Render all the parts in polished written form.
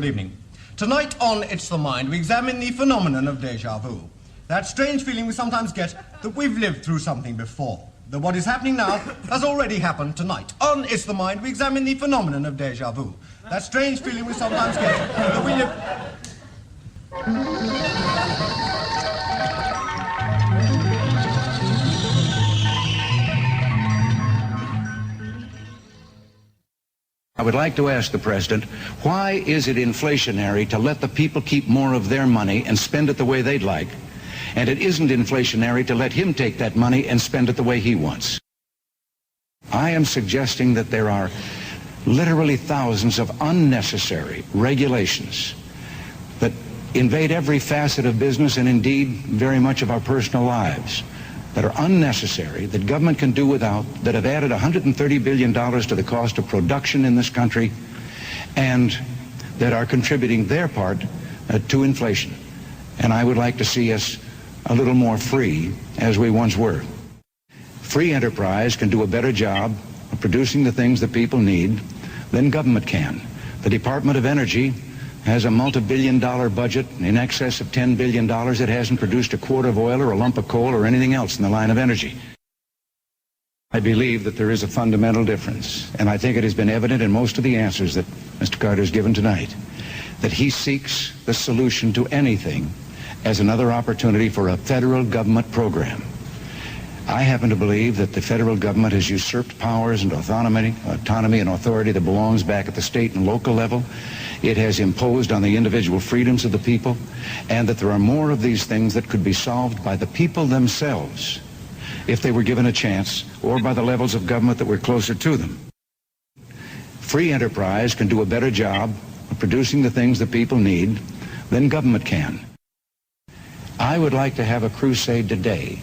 good evening. Tonight on It's the Mind, we examine the phenomenon of deja vu. That strange feeling we sometimes get that we've lived through something before. That what is happening now has already happened tonight. On It's the Mind, we examine the phenomenon of deja vu. That strange feeling we sometimes get that we live... I would like to ask the President, why is it inflationary to let the people keep more of their money and spend it the way they'd like, and it isn't inflationary to let him take that money and spend it the way he wants? I am suggesting that there are literally thousands of unnecessary regulations that invade every facet of business and indeed very much of our personal lives, that are unnecessary, that government can do without, that have added $130 billion to the cost of production in this country, and that are contributing their part to inflation. And I would like to see us a little more free, as we once were. Free enterprise can do a better job of producing the things that people need than government can. The Department of Energy has a multi-billion-dollar budget in excess of $10 billion. It hasn't produced a quart of oil or a lump of coal or anything else in the line of energy. I believe that there is a fundamental difference, and I think it has been evident in most of the answers that Mr. Carter has given tonight, that he seeks the solution to anything as another opportunity for a federal government program. I happen to believe that the federal government has usurped powers and autonomy and authority that belongs back at the state and local level. It has imposed on the individual freedoms of the people, and that there are more of these things that could be solved by the people themselves if they were given a chance, or by the levels of government that were closer to them. Free enterprise can do a better job of producing the things that people need than government can. I would like to have a crusade today,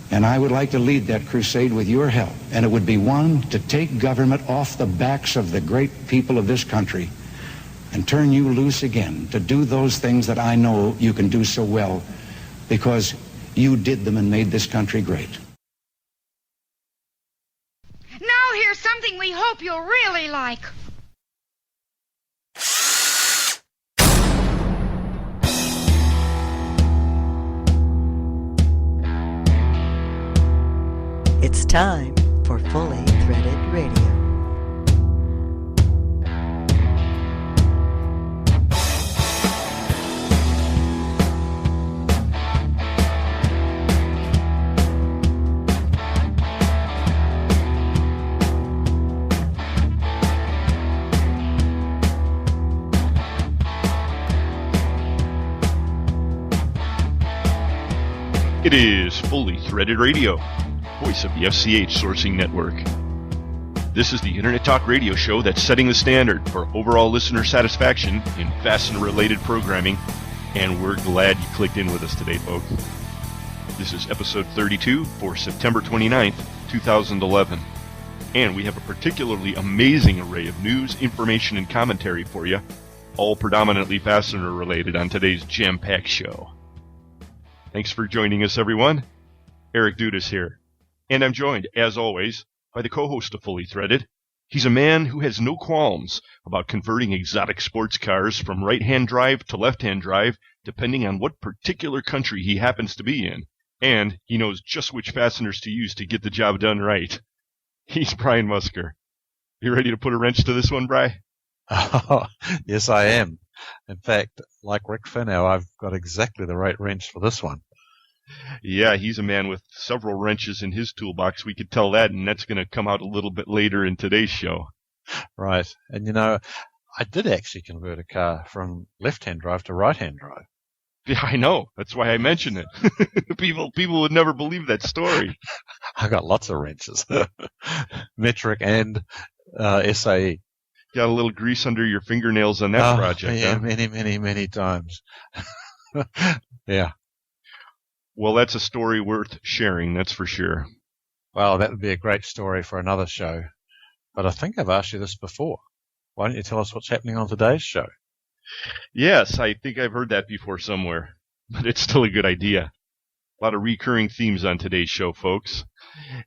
and I would like to lead that crusade with your help, and it would be one to take government off the backs of the great people of this country and turn you loose again to do those things that I know you can do so well because you did them and made this country great. Now here's something we hope you'll really like. It's time for Fully Threaded Radio. It is Fully Threaded Radio, voice of the FCH Sourcing Network. This is the Internet Talk Radio show that's setting the standard for overall listener satisfaction in fastener-related programming, and we're glad you clicked in with us today, folks. This is episode 32 for September 29th, 2011, and we have a particularly amazing array of news, information, and commentary for you, all predominantly fastener-related on today's jam-packed show. Thanks for joining us, everyone. Eric Dudas here. And I'm joined, as always, by the co-host of Fully Threaded. He's a man who has no qualms about converting exotic sports cars from right-hand drive to left-hand drive, depending on what particular country he happens to be in. And he knows just which fasteners to use to get the job done right. He's Brian Musker. You ready to put a wrench to this one, Bri? Oh, yes, I am. In fact, like Rick Finau, I've got exactly the right wrench for this one. Yeah, he's a man with several wrenches in his toolbox. We could tell that, and that's going to come out a little bit later in today's show. Right. And, you know, I did actually convert a car from left-hand drive to right-hand drive. Yeah, I know. That's why I mentioned it. People would never believe that story. I got lots of wrenches. Metric and SAE. Got a little grease under your fingernails on that project, yeah, huh? many times. Yeah. Well, that's a story worth sharing, that's for sure. Well, that would be a great story for another show. But I think I've asked you this before. Why don't you tell us what's happening on today's show? Yes, I think I've heard that before somewhere. But it's still a good idea. A lot of recurring themes on today's show, folks.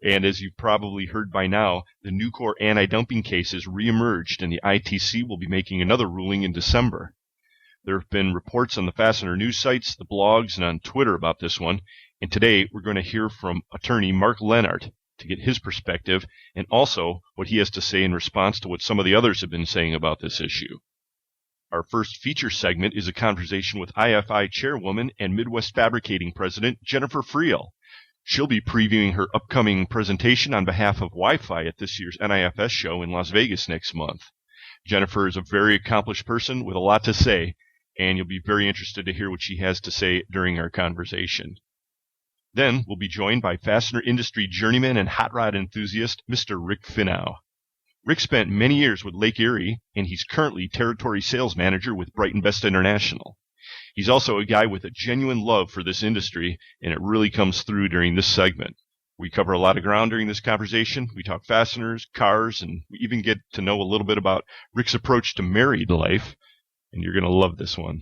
And as you've probably heard by now, the Nucor anti-dumping case has reemerged, and the ITC will be making another ruling in December. There have been reports on the Fastener news sites, the blogs, and on Twitter about this one. And today we're going to hear from attorney Mark Lehnardt to get his perspective and also what he has to say in response to what some of the others have been saying about this issue. Our first feature segment is a conversation with IFI chairwoman and Midwest Fabricating president Jennifer Friel. She'll be previewing her upcoming presentation on behalf of Wi-Fi at this year's NIFS show in Las Vegas next month. Jennifer is a very accomplished person with a lot to say, and you'll be very interested to hear what she has to say during our conversation. Then we'll be joined by fastener industry journeyman and hot rod enthusiast, Mr. Rick Finau. Rick spent many years with Lake Erie, and he's currently territory sales manager with Brighton Best International. He's also a guy with a genuine love for this industry, and it really comes through during this segment. We cover a lot of ground during this conversation. We talk fasteners, cars, and we even get to know a little bit about Rick's approach to married life, and you're going to love this one.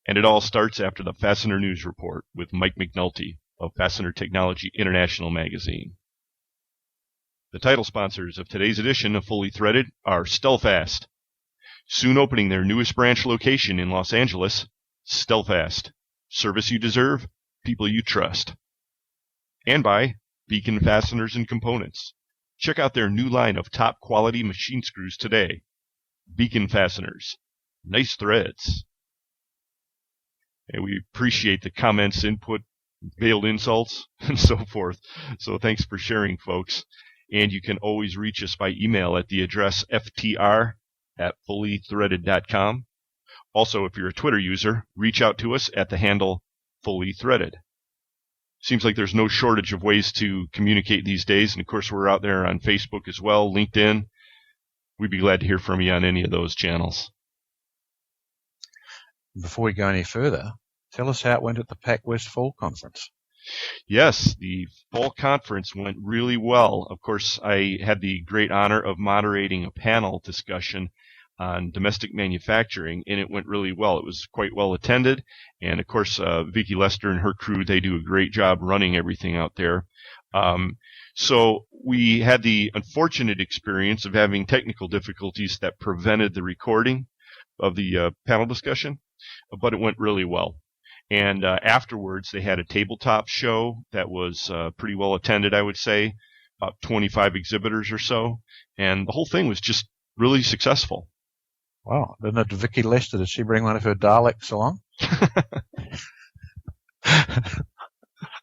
And it all starts after the Fastener News Report with Mike McNulty of Fastener Technology International magazine. The title sponsors of today's edition of Fully Threaded are Stelfast. Soon opening their newest branch location in Los Angeles, Stelfast. Service you deserve, people you trust. And by Beacon Fasteners and Components. Check out their new line of top quality machine screws today. Beacon Fasteners. Nice threads. And we appreciate the comments, input, veiled insults, and so forth. So thanks for sharing, folks. And you can always reach us by email at the address ftr@fullythreaded.com. Also, if you're a Twitter user, reach out to us at the handle fullythreaded. Seems like there's no shortage of ways to communicate these days. And of course, we're out there on Facebook as well, LinkedIn. We'd be glad to hear from you on any of those channels. Before we go any further, tell us how it went at the PacWest Fall Conference. Yes, the fall conference went really well. Of course, I had the great honor of moderating a panel discussion on domestic manufacturing, and it went really well. It was quite well attended, and of course, Vicki Lester and her crew, they do a great job running everything out there. So we had the unfortunate experience of having technical difficulties that prevented the recording of the panel discussion, but it went really well. And afterwards, they had a tabletop show that was pretty well attended, I would say, about 25 exhibitors or so, and the whole thing was just really successful. Wow. Didn't Vicki Lester, did she bring one of her Daleks along?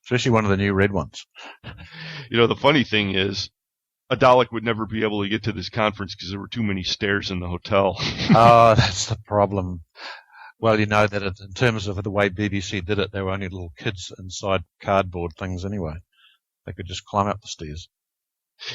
Especially one of the new red ones. You know, the funny thing is, a Dalek would never be able to get to this conference because there were too many stairs in the hotel. Oh, that's the problem. Well, you know that in terms of the way BBC did it, they were only little kids inside cardboard things anyway. They could just climb up the stairs.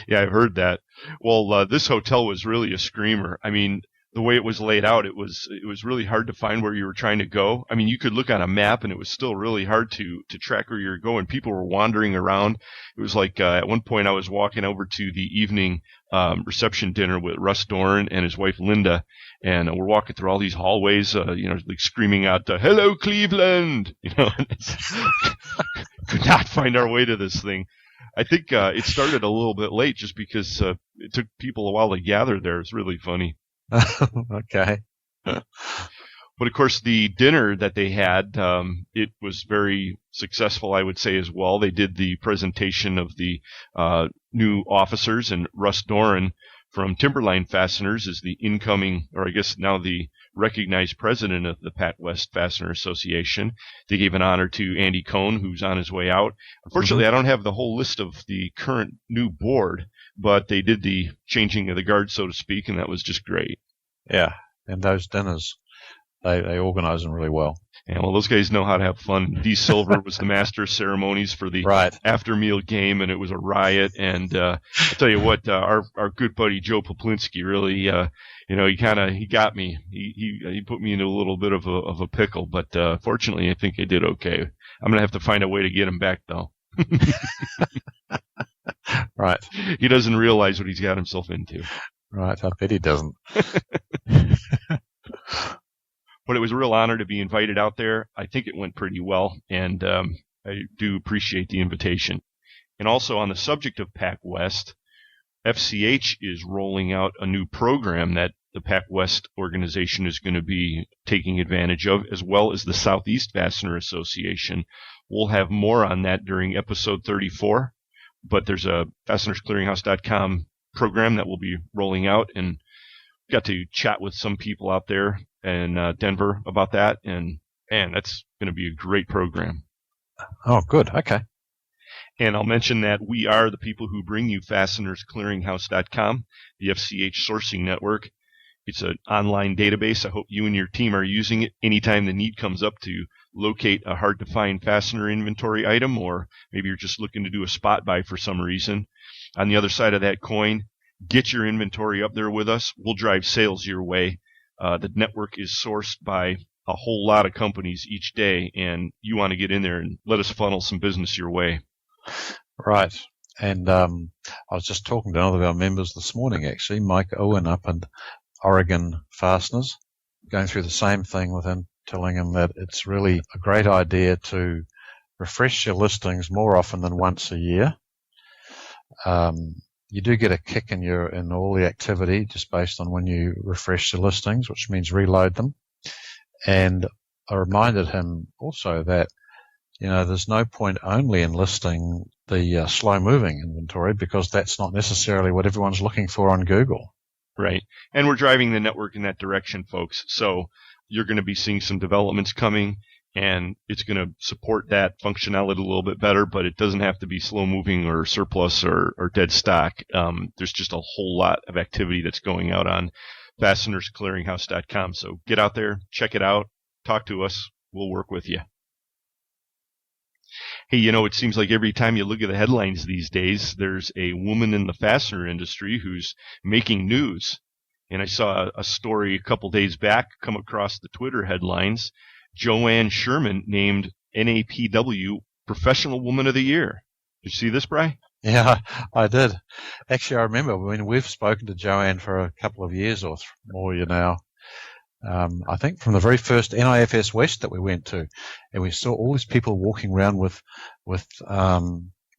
Yeah, I've heard that. Well, this hotel was really a screamer. I mean, the way it was laid out, it was really hard to find where you were trying to go. I mean, you could look on a map, and it was still really hard to track where you were going. People were wandering around. It was like at one point I was walking over to the evening reception dinner with Russ Dorn and his wife Linda, and we're walking through all these hallways, like screaming out, "Hello, Cleveland!" Could not find our way to this thing. I think it started a little bit late just because it took people a while to gather there. It's really funny. Okay. But of course, the dinner that they had, it was very successful, I would say, as well. They did the presentation of the new officers, and Russ Doran from Timberline Fasteners is the incoming, or I guess now the recognized president of the PacWest Fastener Association. They gave an honor to Andy Cohn, who's on his way out. Unfortunately, I don't have the whole list of the current new board, but they did the changing of the guard, so to speak, and that was just great. Yeah, and those dinners, they organize them really well. And well, those guys know how to have fun. Dee Silver was the master of ceremonies for the after meal game, and it was a riot. And I'll tell you what, our good buddy Joe Poplinski really, he got me. He put me into a little bit of a pickle, but fortunately, I think I did okay. I'm gonna have to find a way to get him back though. Right. He doesn't realize what he's got himself into. Right. I bet he doesn't. But it was a real honor to be invited out there. I think it went pretty well, and I do appreciate the invitation. And also on the subject of Pac West, FCH is rolling out a new program that the Pac West organization is going to be taking advantage of, as well as the Southeast Fastener Association. We'll have more on that during episode 34, but there's a fastenersclearinghouse.com program that we'll be rolling out, and got to chat with some people out there in Denver about that, and man, that's going to be a great program. Oh, good. Okay. And I'll mention that we are the people who bring you FastenersClearinghouse.com, the FCH sourcing network. It's an online database. I hope you and your team are using it anytime the need comes up to locate a hard-to-find fastener inventory item, or maybe you're just looking to do a spot buy for some reason. On the other side of that coin, get your inventory up there with us. We'll drive sales your way. The network is sourced by a whole lot of companies each day, and you want to get in there and let us funnel some business your way. Right. And I was just talking to another of our members this morning, actually, Mike Owen up in Oregon Fasteners, going through the same thing with him, telling him that it's really a great idea to refresh your listings more often than once a year. You do get a kick in all the activity just based on when you refresh the listings, which means reload them. And I reminded him also that, there's no point only in listing the slow-moving inventory, because that's not necessarily what everyone's looking for on Google. Right. And we're driving the network in that direction, folks. So you're going to be seeing some developments coming, and it's going to support that functionality a little bit better, but it doesn't have to be slow-moving or surplus or dead stock. There's just a whole lot of activity that's going out on FastenersClearinghouse.com. So get out there, check it out, talk to us. We'll work with you. Hey, it seems like every time you look at the headlines these days, there's a woman in the fastener industry who's making news. And I saw a story a couple days back come across the Twitter headlines. Joanne Sherman named NAPW Professional Woman of the Year. Did you see this, Bri? Yeah, I did. Actually, I remember when we've spoken to Joanne for a couple of years or more now. I think from the very first NIFS West that we went to, and we saw all these people walking around with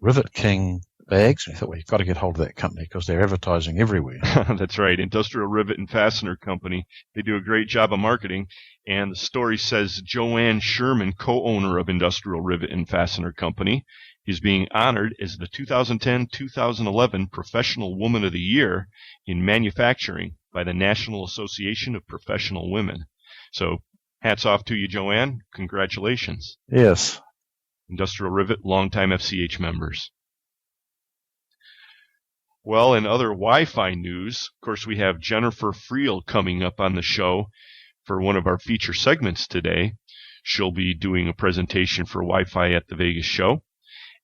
Rivet King bags. We thought, we've got to get hold of that company because they're advertising everywhere. That's right. Industrial Rivet and Fastener Company. They do a great job of marketing. And the story says Joanne Sherman, co-owner of Industrial Rivet and Fastener Company, is being honored as the 2010-2011 Professional Woman of the Year in Manufacturing by the National Association of Professional Women. So hats off to you, Joanne. Congratulations. Yes. Industrial Rivet, longtime FCH members. Well, in other Wi-Fi news, of course, we have Jennifer Friel coming up on the show for one of our feature segments today. She'll be doing a presentation for Wi-Fi at the Vegas show.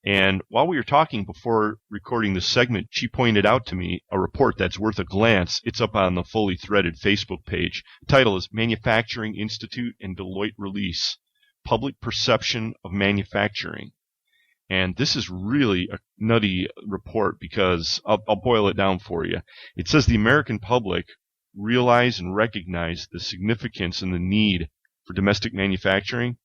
And while we were talking before recording this segment, she pointed out to me a report that's worth a glance. It's up on the Fully Threaded Facebook page. The title is Manufacturing Institute and Deloitte Release, Public Perception of Manufacturing. And this is really a nutty report because I'll boil it down for you. It says the American public realize and recognize the significance and the need for domestic manufacturing,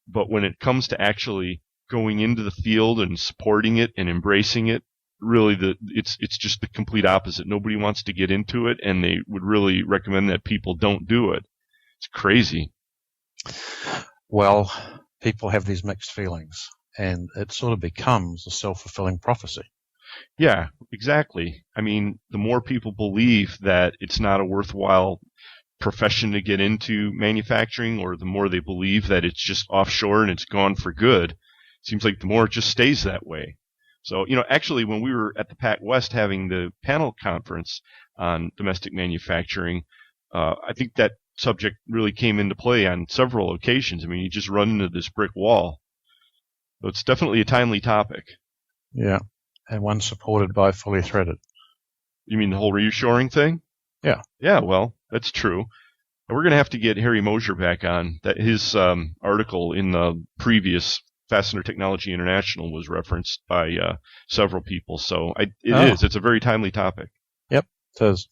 but when it comes to actually going into the field and supporting it and embracing it, really it's just the complete opposite. Nobody wants to get into it, and they would really recommend that people don't do it. It's crazy. Well, people have these mixed feelings, and it sort of becomes a self-fulfilling prophecy. Yeah, exactly. I mean, the more people believe that it's not a worthwhile profession to get into manufacturing, or the more they believe that it's just offshore and it's gone for good, seems like the more it just stays that way. So, actually, when we were at the Pac West having the panel conference on domestic manufacturing, I think that subject really came into play on several occasions. I mean, you just run into this brick wall. So it's definitely a timely topic. Yeah, and one supported by Fully Threaded. You mean the whole reshoring thing? Yeah. Yeah, well, that's true. And we're going to have to get Harry Mosier back on. That his article in the previous Fastener Technology International was referenced by several people. So it's a very timely topic. Yep, it is.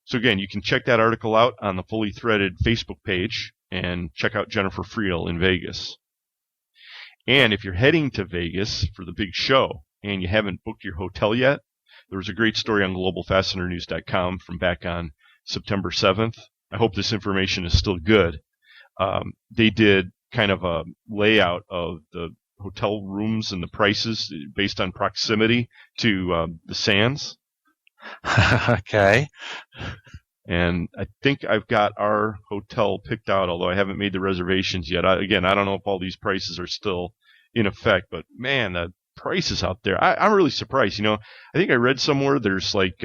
So again, you can check that article out on the Fully Threaded Facebook page and check out Jennifer Friel in Vegas. And if you're heading to Vegas for the big show and you haven't booked your hotel yet, there was a great story on globalfastenernews.com from back on September 7th. I hope this information is still good. They did kind of a layout of the hotel rooms and the prices based on proximity to the sands. Okay. And I think I've got our hotel picked out, although I haven't made the reservations yet. I don't know if all these prices are still in effect, but man, the prices out there, I'm really surprised. I think I read somewhere there's like,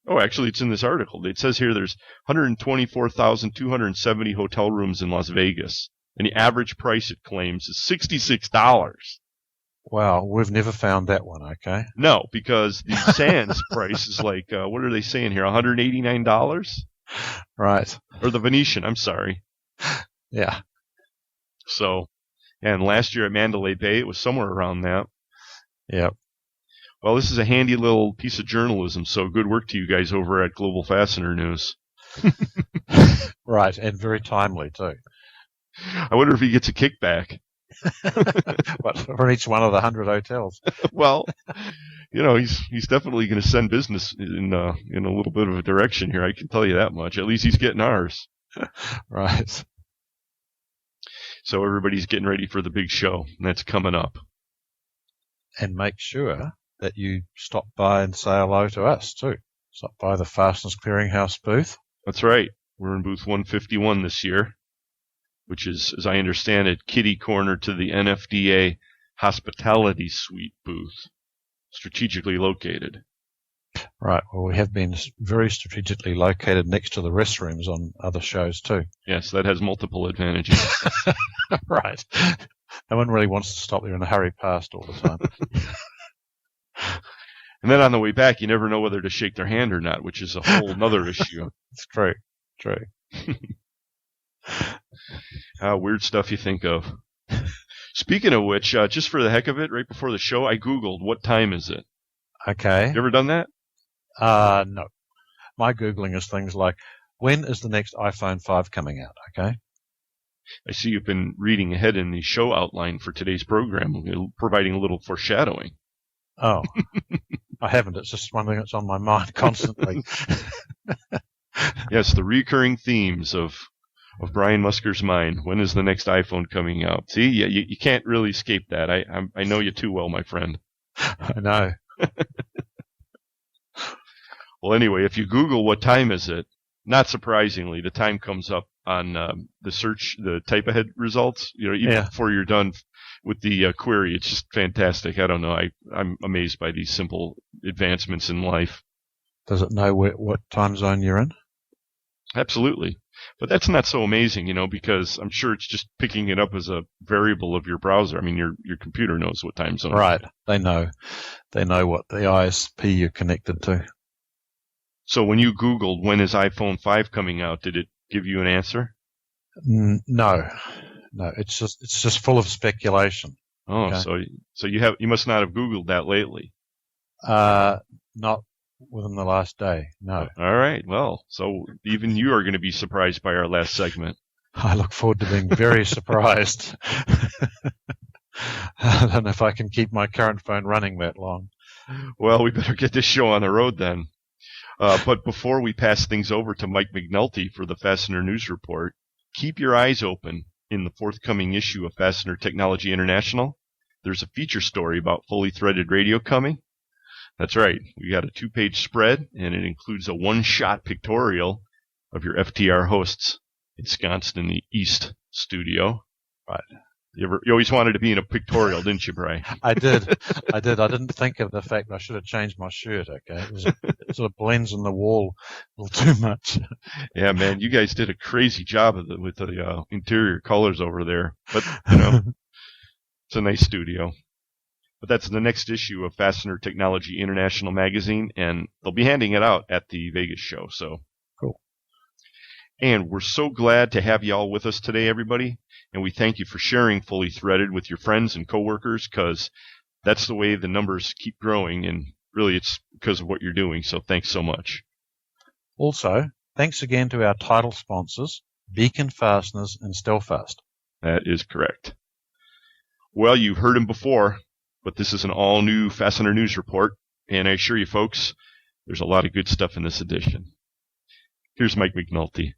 actually it's in this article. It says here there's 124,270 hotel rooms in Las Vegas, and the average price it claims is $66. Wow, we've never found that one, okay? No, because the Sands price is like, what are they saying here, $189? Right. Or the Venetian, I'm sorry. Yeah. So, and last year at Mandalay Bay, it was somewhere around that. Yep. Well, this is a handy little piece of journalism, so good work to you guys over at Global Fastener News. Right, and very timely, too. I wonder if he gets a kickback. What, for each one of the 100 hotels? Well, he's definitely going to send business in a little bit of a direction here. I can tell you that much. At least he's getting ours. Right. So everybody's getting ready for the big show, and that's coming up. And make sure that you stop by and say hello to us, too. Stop by the Fasteners Clearinghouse booth. That's right. We're in booth 151 this year, which is, as I understand it, kitty corner to the NFDA Hospitality Suite booth, strategically located. Right. Well, we have been very strategically located next to the restrooms on other shows, too. Yes, that has multiple advantages. Right. No one really wants to stop there in a hurry past all the time. And then on the way back, you never know whether to shake their hand or not, which is a whole other issue. It's true. True. Weird stuff you think of. Speaking of which, just for the heck of it, right before the show, I Googled, what time is it? Okay. You ever done that? No. My Googling is things like, when is the next iPhone 5 coming out? Okay. I see you've been reading ahead in the show outline for today's program, providing a little foreshadowing. Oh, I haven't. It's just one thing that's on my mind constantly. Yes, the recurring themes of Brian Musker's mind. When is the next iPhone coming out? See, you can't really escape that. I know you too well, my friend. I know. Well, anyway, if you Google what time is it, not surprisingly, the time comes up on the type ahead results. Even before you're done with the query, it's just fantastic. I don't know. I'm amazed by these simple advancements in life. Does it know what time zone you're in? Absolutely. But that's not so amazing, because I'm sure it's just picking it up as a variable of your browser. I mean, your computer knows what time zone. Right. They know what the ISP you're connected to. So when you Googled when is iPhone 5 coming out, did it give you an answer? No. It's just full of speculation. Oh, okay? So you must not have Googled that lately. Not within the last day. No. All right. Well, so even you are going to be surprised by our last segment. I look forward to being very surprised. I don't know if I can keep my current phone running that long. Well, we better get this show on the road then. But before we pass things over to Mike McNulty for the Fastener News Report, keep your eyes open in the forthcoming issue of Fastener Technology International. There's a feature story about fully threaded radio coming. That's right. We got a 2-page spread, and it includes a one-shot pictorial of your FTR hosts ensconced in the East studio. Right. You always wanted to be in a pictorial, didn't you, Bri? I did. I didn't think of the fact I should have changed my shirt, okay? It sort of blends in the wall a little too much. Yeah, man, you guys did a crazy job with the interior colors over there. But, it's a nice studio. But that's the next issue of Fastener Technology International magazine, and they'll be handing it out at the Vegas show. So cool. And we're so glad to have you all with us today, everybody. And we thank you for sharing Fully Threaded with your friends and coworkers, because that's the way the numbers keep growing, and really it's because of what you're doing. So thanks so much. Also, thanks again to our title sponsors, Beacon Fasteners and Stelfast. That is correct. Well, you've heard him before, but this is an all-new Fastener News Report, and I assure you folks, there's a lot of good stuff in this edition. Here's Mike McNulty.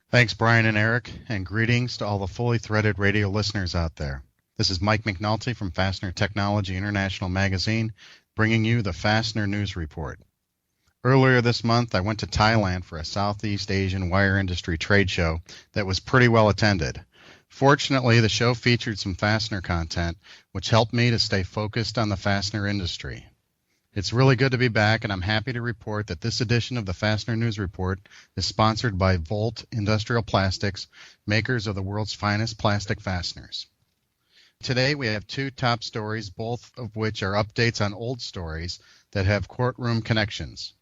Thanks, Brian and Eric, and greetings to all the fully threaded radio listeners out there. This is Mike McNulty from Fastener Technology International Magazine, bringing you the Fastener News Report. Earlier this month, I went to Thailand for a Southeast Asian wire industry trade show that was pretty well attended. Fortunately, the show featured some fastener content, which helped me to stay focused on the fastener industry. It's really good to be back, and I'm happy to report that this edition of the Fastener News Report is sponsored by Volt Industrial Plastics, makers of the world's finest plastic fasteners. Today we have two top stories, both of which are updates on old stories that have courtroom connections.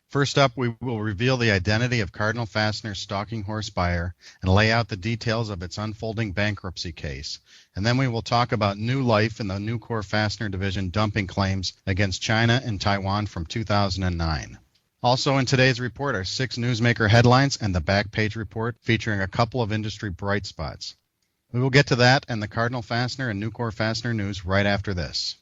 First up, we will reveal the identity of Cardinal Fastener's stalking horse buyer and lay out the details of its unfolding bankruptcy case. And then we will talk about new life in the Nucor Fastener Division dumping claims against China and Taiwan from 2009. Also in today's report are 6 newsmaker headlines and the back page report featuring a couple of industry bright spots. We will get to that and the Cardinal Fastener and Nucor Fastener news right after this.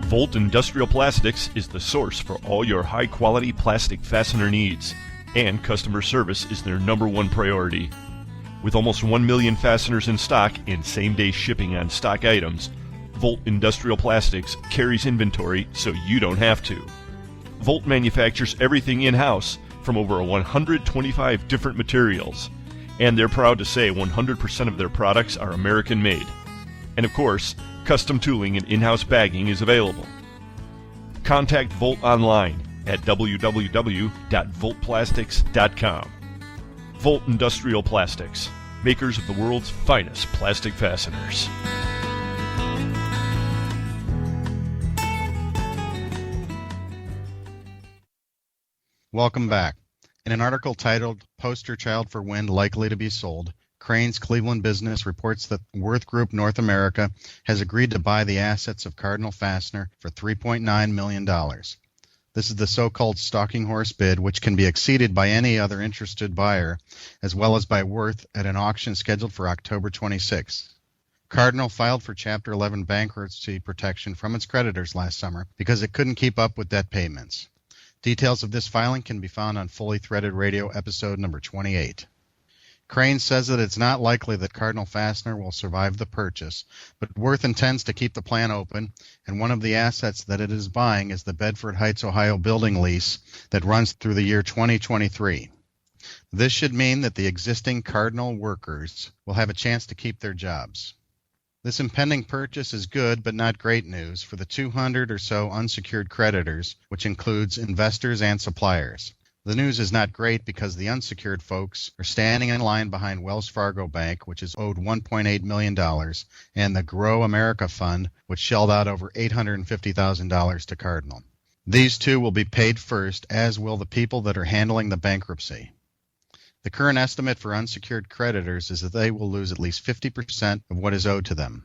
Volt Industrial Plastics is the source for all your high-quality plastic fastener needs, and customer service is their number one priority. With almost 1 million fasteners in stock and same-day shipping on stock items, Volt Industrial Plastics carries inventory so you don't have to. Volt manufactures everything in-house from over 125 different materials, and they're proud to say 100% of their products are American-made. And of course, custom tooling and in-house bagging is available. Contact Volt online at www.voltplastics.com. Volt Industrial Plastics, makers of the world's finest plastic fasteners. Welcome back. In an article titled Poster Child for Wind Likely to be Sold, Crane's Cleveland Business reports that Worth Group North America has agreed to buy the assets of Cardinal Fastener for $3.9 million. This is the so-called stalking horse bid, which can be exceeded by any other interested buyer, as well as by Worth at an auction scheduled for October 26. Cardinal filed for Chapter 11 bankruptcy protection from its creditors last summer because it couldn't keep up with debt payments. Details of this filing can be found on Fully Threaded Radio episode number 28. Crane says that it's not likely that Cardinal Fastener will survive the purchase, but Worth intends to keep the plant open, and one of the assets that it is buying is the Bedford Heights, Ohio building lease that runs through the year 2023. This should mean that the existing Cardinal workers will have a chance to keep their jobs. This impending purchase is good but not great news for the 200 or so unsecured creditors, which includes investors and suppliers. The news is not great because the unsecured folks are standing in line behind Wells Fargo Bank, which is owed $1.8 million, and the Grow America Fund, which shelled out over $850,000 to Cardinal. These two will be paid first, as will the people that are handling the bankruptcy. The current estimate for unsecured creditors is that they will lose at least 50% of what is owed to them.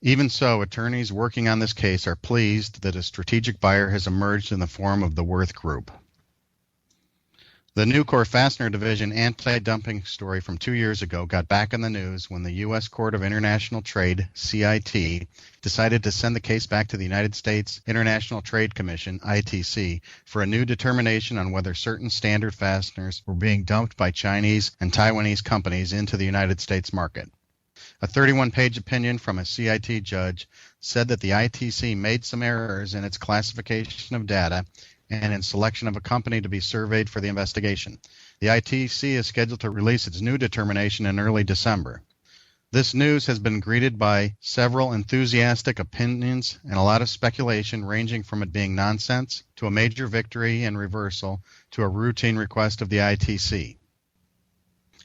Even so, attorneys working on this case are pleased that a strategic buyer has emerged in the form of the Worth Group. The Nucor Fastener Division anti-dumping story from 2 years ago got back in the news when the U.S. Court of International Trade, CIT, decided to send the case back to the United States International Trade Commission, ITC, for a new determination on whether certain standard fasteners were being dumped by Chinese and Taiwanese companies into the United States market. A 31-page opinion from a CIT judge said that the ITC made some errors in its classification of data and in selection of a company to be surveyed for the investigation. The ITC is scheduled to release its new determination in early December. This news has been greeted by several enthusiastic opinions and a lot of speculation, ranging from it being nonsense to a major victory and reversal to a routine request of the ITC.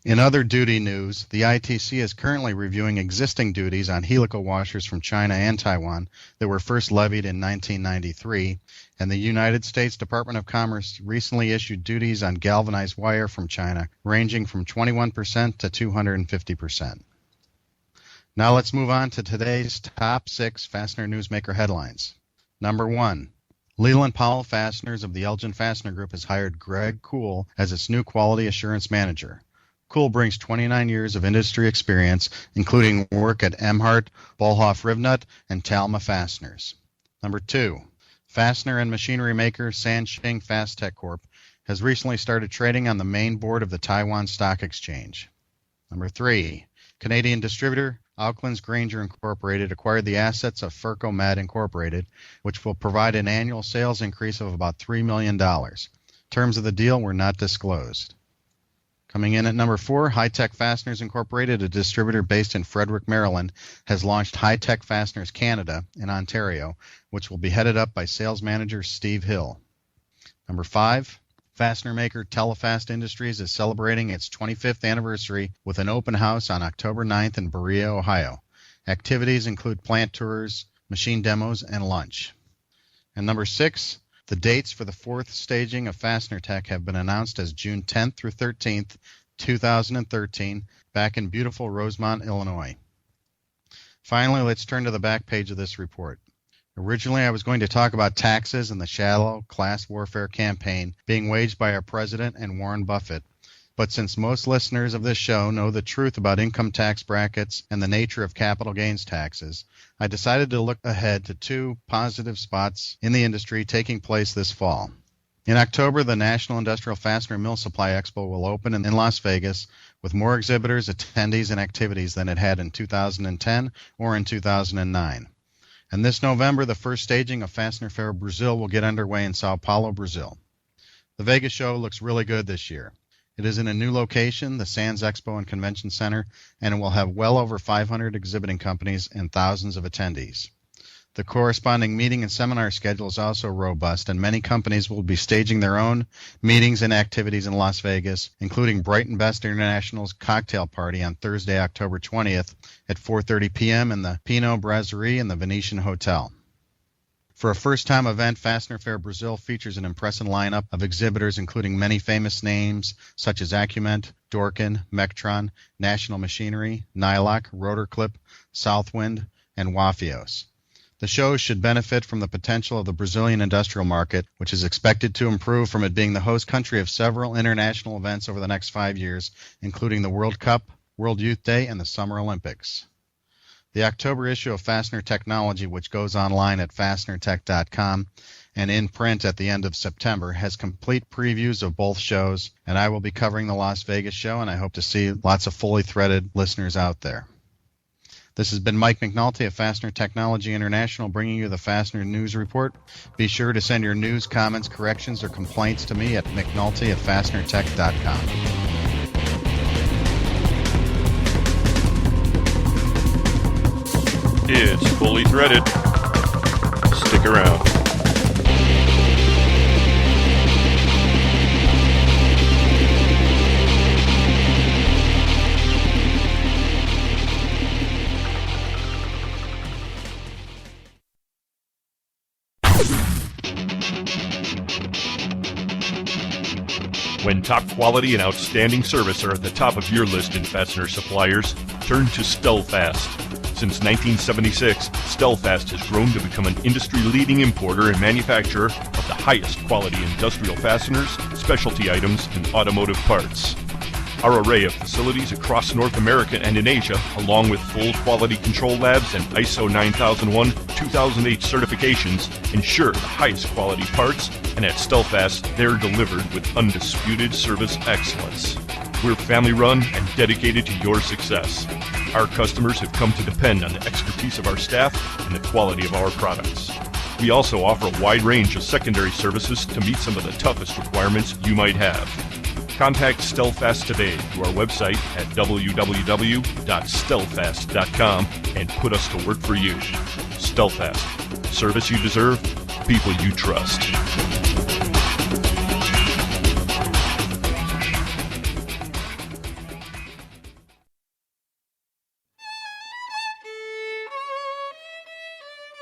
In other duty news, the ITC is currently reviewing existing duties on helical washers from China and Taiwan that were first levied in 1993, and the United States Department of Commerce recently issued duties on galvanized wire from China ranging from 21% to 250%. Now let's move on to today's top 6 Fastener Newsmaker headlines. Number 1. Leland Powell Fasteners of the Elgin Fastener Group has hired Greg Kuhl as its new quality assurance manager. Cool brings 29 years of industry experience, including work at Emhart, Bolhoff Rivnut, and Talma Fasteners. Number 2. Fastener and machinery maker Sansheng Fastech Corp. has recently started trading on the main board of the Taiwan Stock Exchange. Number 3. Canadian distributor Auckland's Granger Incorporated acquired the assets of Furco-Med Incorporated, which will provide an annual sales increase of about $3 million. Terms of the deal were not disclosed. Coming in at number 4, High-Tech Fasteners Incorporated, a distributor based in Frederick, Maryland, has launched High-Tech Fasteners Canada in Ontario, which will be headed up by sales manager Steve Hill. Number 5, fastener maker Telefast Industries is celebrating its 25th anniversary with an open house on October 9th in Berea, Ohio. Activities include plant tours, machine demos, and lunch. And number 6, the dates for the 4th staging of Fastener Tech have been announced as June 10th through 13th, 2013, back in beautiful Rosemont, Illinois. Finally, let's turn to the back page of this report. Originally, I was going to talk about taxes and the shallow class warfare campaign being waged by our president and Warren Buffett. But since most listeners of this show know the truth about income tax brackets and the nature of capital gains taxes, I decided to look ahead to 2 positive spots in the industry taking place this fall. In October, the National Industrial Fastener Mill Supply Expo will open in Las Vegas with more exhibitors, attendees, and activities than it had in 2010 or in 2009. And this November, the first staging of Fastener Fair Brazil will get underway in Sao Paulo, Brazil. The Vegas show looks really good this year. It is in a new location, the Sands Expo and Convention Center, and it will have well over 500 exhibiting companies and thousands of attendees. The corresponding meeting and seminar schedule is also robust, and many companies will be staging their own meetings and activities in Las Vegas, including Brighton Best International's cocktail party on Thursday, October 20th at 4:30 p.m. in the Pinot Brasserie in the Venetian Hotel. For a first-time event, Fastener Fair Brazil features an impressive lineup of exhibitors, including many famous names such as Acument, Dorkin, Mectron, National Machinery, Nylock, Rotorclip, Southwind, and Wafios. The show should benefit from the potential of the Brazilian industrial market, which is expected to improve from it being the host country of several international events over the next 5 years, including the World Cup, World Youth Day, and the Summer Olympics. The October issue of Fastener Technology, which goes online at fastenertech.com and in print at the end of September, has complete previews of both shows, and I will be covering the Las Vegas show, and I hope to see lots of fully threaded listeners out there. This has been Mike McNulty of Fastener Technology International bringing you the Fastener News Report. Be sure to send your news, comments, corrections, or complaints to me at mcnulty@fastenertech.com. It's fully threaded. Stick around. When top quality and outstanding service are at the top of your list in fastener suppliers, turn to Stelfast. Since 1976, Stelfast has grown to become an industry-leading importer and manufacturer of the highest quality industrial fasteners, specialty items, and automotive parts. Our array of facilities across North America and in Asia, along with full quality control labs and ISO 9001-2008 certifications, ensure the highest quality parts, and at Stelfast, they're delivered with undisputed service excellence. We're family-run and dedicated to your success. Our customers have come to depend on the expertise of our staff and the quality of our products. We also offer a wide range of secondary services to meet some of the toughest requirements you might have. Contact Stelfast today through our website at www.stelfast.com and put us to work for you. Stelfast. Service you deserve, people you trust.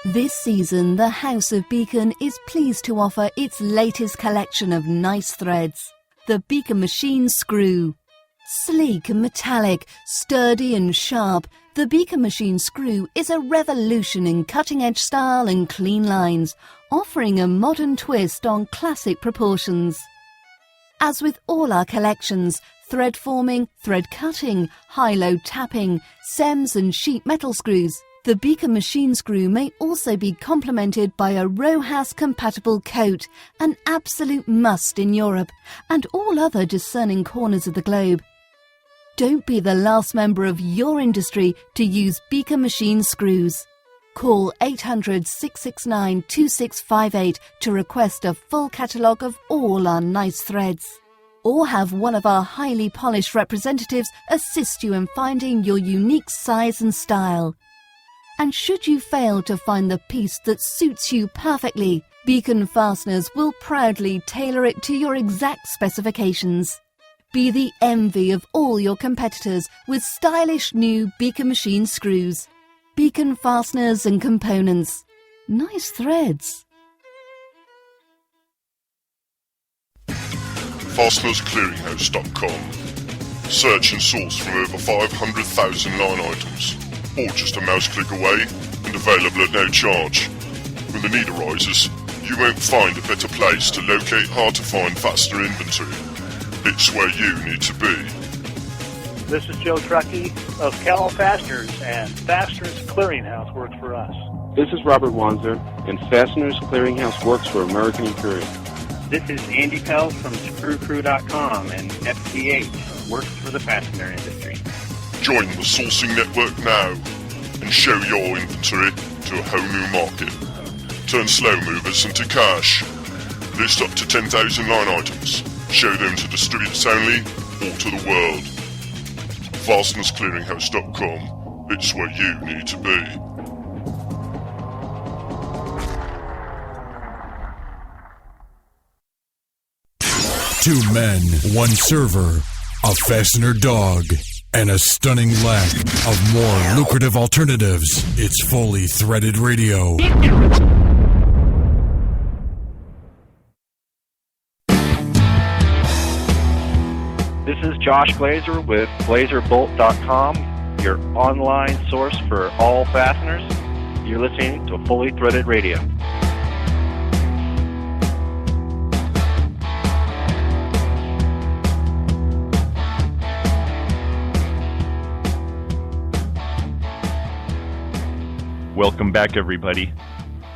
This season, the House of Beacon is pleased to offer its latest collection of nice threads. The Beacon Machine Screw. Sleek and metallic, sturdy and sharp, the Beacon Machine Screw is a revolution in cutting-edge style and clean lines, offering a modern twist on classic proportions. As with all our collections, thread forming, thread cutting, high-low tapping, SEMS and sheet metal screws. The Beacon machine screw may also be complemented by a RoHS-compatible coat, an absolute must in Europe and all other discerning corners of the globe. Don't be the last member of your industry to use Beacon machine screws. Call 800-669-2658 to request a full catalogue of all our nice threads. Or have one of our highly polished representatives assist you in finding your unique size and style. And should you fail to find the piece that suits you perfectly, Beacon Fasteners will proudly tailor it to your exact specifications. Be the envy of all your competitors with stylish new Beacon machine screws. Beacon Fasteners and Components. Nice threads. FastenersClearinghouse.com. Search and source from over 500,000 line items, all just a mouse click away and available at no charge. When the need arises, you won't find a better place to locate hard-to-find fastener inventory. It's where you need to be. This is Joe Truckee of Cardinal Fasteners, and Fasteners Clearinghouse works for us. This is Robert Wanzer, and Fasteners Clearinghouse works for American Imperial. This is Andy Pell from ScrewCrew.com, and FCH works for the fastener industry. Join the sourcing network now and show your inventory to a whole new market. Turn slow movers into cash. List up to 10,000 line items. Show them to distributors only or to the world. FastenersClearinghouse.com. It's where you need to be. Two men, one server, a fastener dog, and a stunning lack of more lucrative alternatives. It's Fully Threaded Radio. This is Josh Glazer with GlazerBolt.com, your online source for all fasteners. You're listening to Fully Threaded Radio. Welcome back, everybody.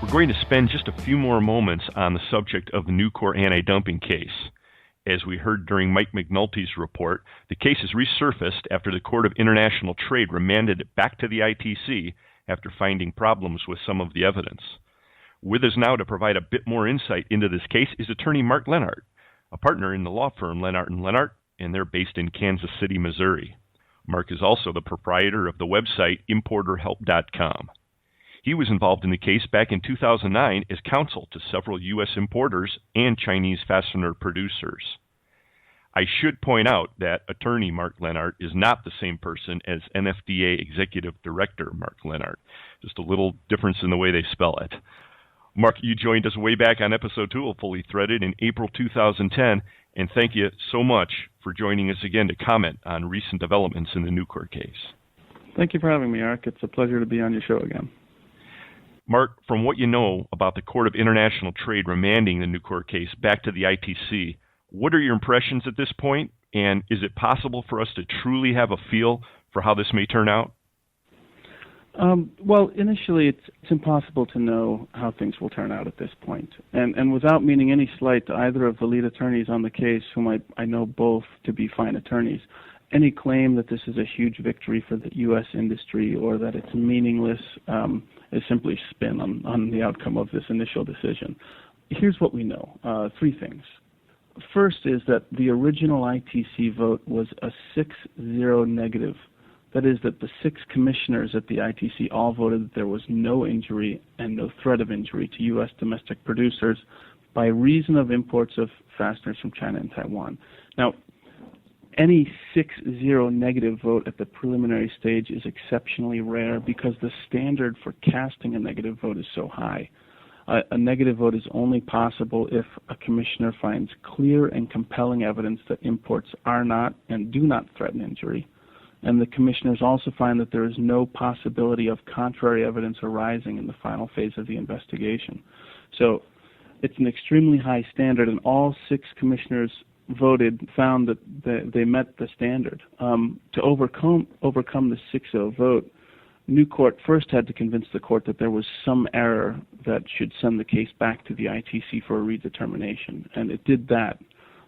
We're going to spend just a few more moments on the subject of the Nucor anti-dumping case. As we heard during Mike McNulty's report, the case has resurfaced after the Court of International Trade remanded it back to the ITC after finding problems with some of the evidence. With us now to provide a bit more insight into this case is attorney Mark Lehnardt, a partner in the law firm Lehnardt & Lehnardt, and they're based in Kansas City, Missouri. Mark is also the proprietor of the website importerhelp.com. He was involved in the case back in 2009 as counsel to several U.S. importers and Chinese fastener producers. I should point out that attorney Mark Lehnardt is not the same person as NFDA Executive Director Mark Lehnardt. Just a little difference in the way they spell it. Mark, you joined us way back on episode 2 of Fully Threaded in April 2010, and thank you so much for joining us again to comment on recent developments in the Nucor case. Thank you for having me, Eric. It's a pleasure to be on your show again. Mark, from what you know about the Court of International Trade remanding the Nucor case back to the ITC, what are your impressions at this point, and is it possible for us to truly have a feel for how this may turn out? Well, initially, it's impossible to know how things will turn out at this point. And without meaning any slight to either of the lead attorneys on the case, whom I know both to be fine attorneys, any claim that this is a huge victory for the U.S. industry or that it's meaningless is simply spin on the outcome of this initial decision. Here's what we know. 3 things. First is that the original ITC vote was a 6-0 negative. That is that the 6 commissioners at the ITC all voted that there was no injury and no threat of injury to U.S. domestic producers by reason of imports of fasteners from China and Taiwan. Now, any 6-0 negative vote at the preliminary stage is exceptionally rare because the standard for casting a negative vote is so high. A negative vote is only possible if a commissioner finds clear and compelling evidence that imports are not and do not threaten injury. And the commissioners also find that there is no possibility of contrary evidence arising in the final phase of the investigation. So it's an extremely high standard, and all 6 commissioners voted found that they met the standard. To overcome the 6-0 vote, Nucor first had to convince the court that there was some error that should send the case back to the ITC for a redetermination, and it did that.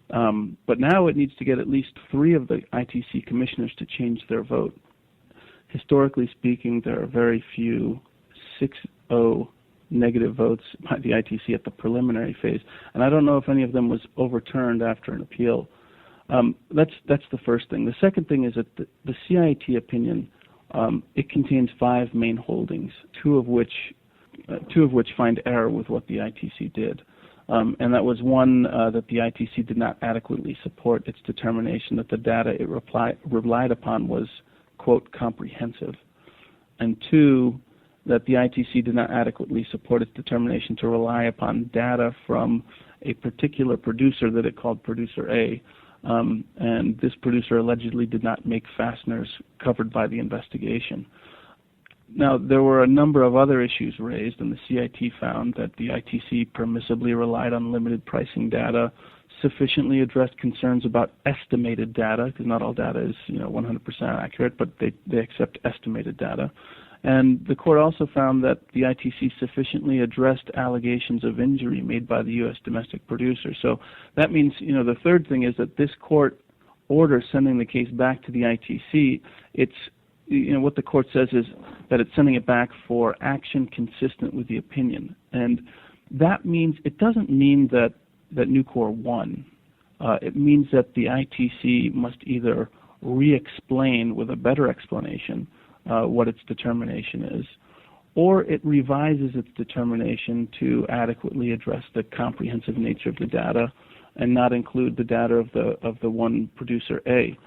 But now it needs to get at least 3 of the ITC commissioners to change their vote. Historically speaking, there are very few 6-0 negative votes by the ITC at the preliminary phase, and I don't know if any of them was overturned after an appeal. That's the first thing. The second thing is that the CIT opinion, it contains 5 main holdings, two of which find error with what the ITC did. And that was one, that the ITC did not adequately support its determination that the data it relied upon was, quote, comprehensive. And 2, that the ITC did not adequately support its determination to rely upon data from a particular producer that it called Producer A. And this producer allegedly did not make fasteners covered by the investigation. Now, there were a number of other issues raised, and the CIT found that the ITC permissibly relied on limited pricing data, sufficiently addressed concerns about estimated data, because not all data is 100% accurate, but they accept estimated data. And the court also found that the ITC sufficiently addressed allegations of injury made by the U.S. domestic producer. So that means, the third thing is that this court order sending the case back to the ITC, it's, what the court says is that it's sending it back for action consistent with the opinion. And that means, it doesn't mean that Nucor won. It means that the ITC must either re-explain with a better explanation what its determination is, or it revises its determination to adequately address the comprehensive nature of the data and not include the data of the one producer A.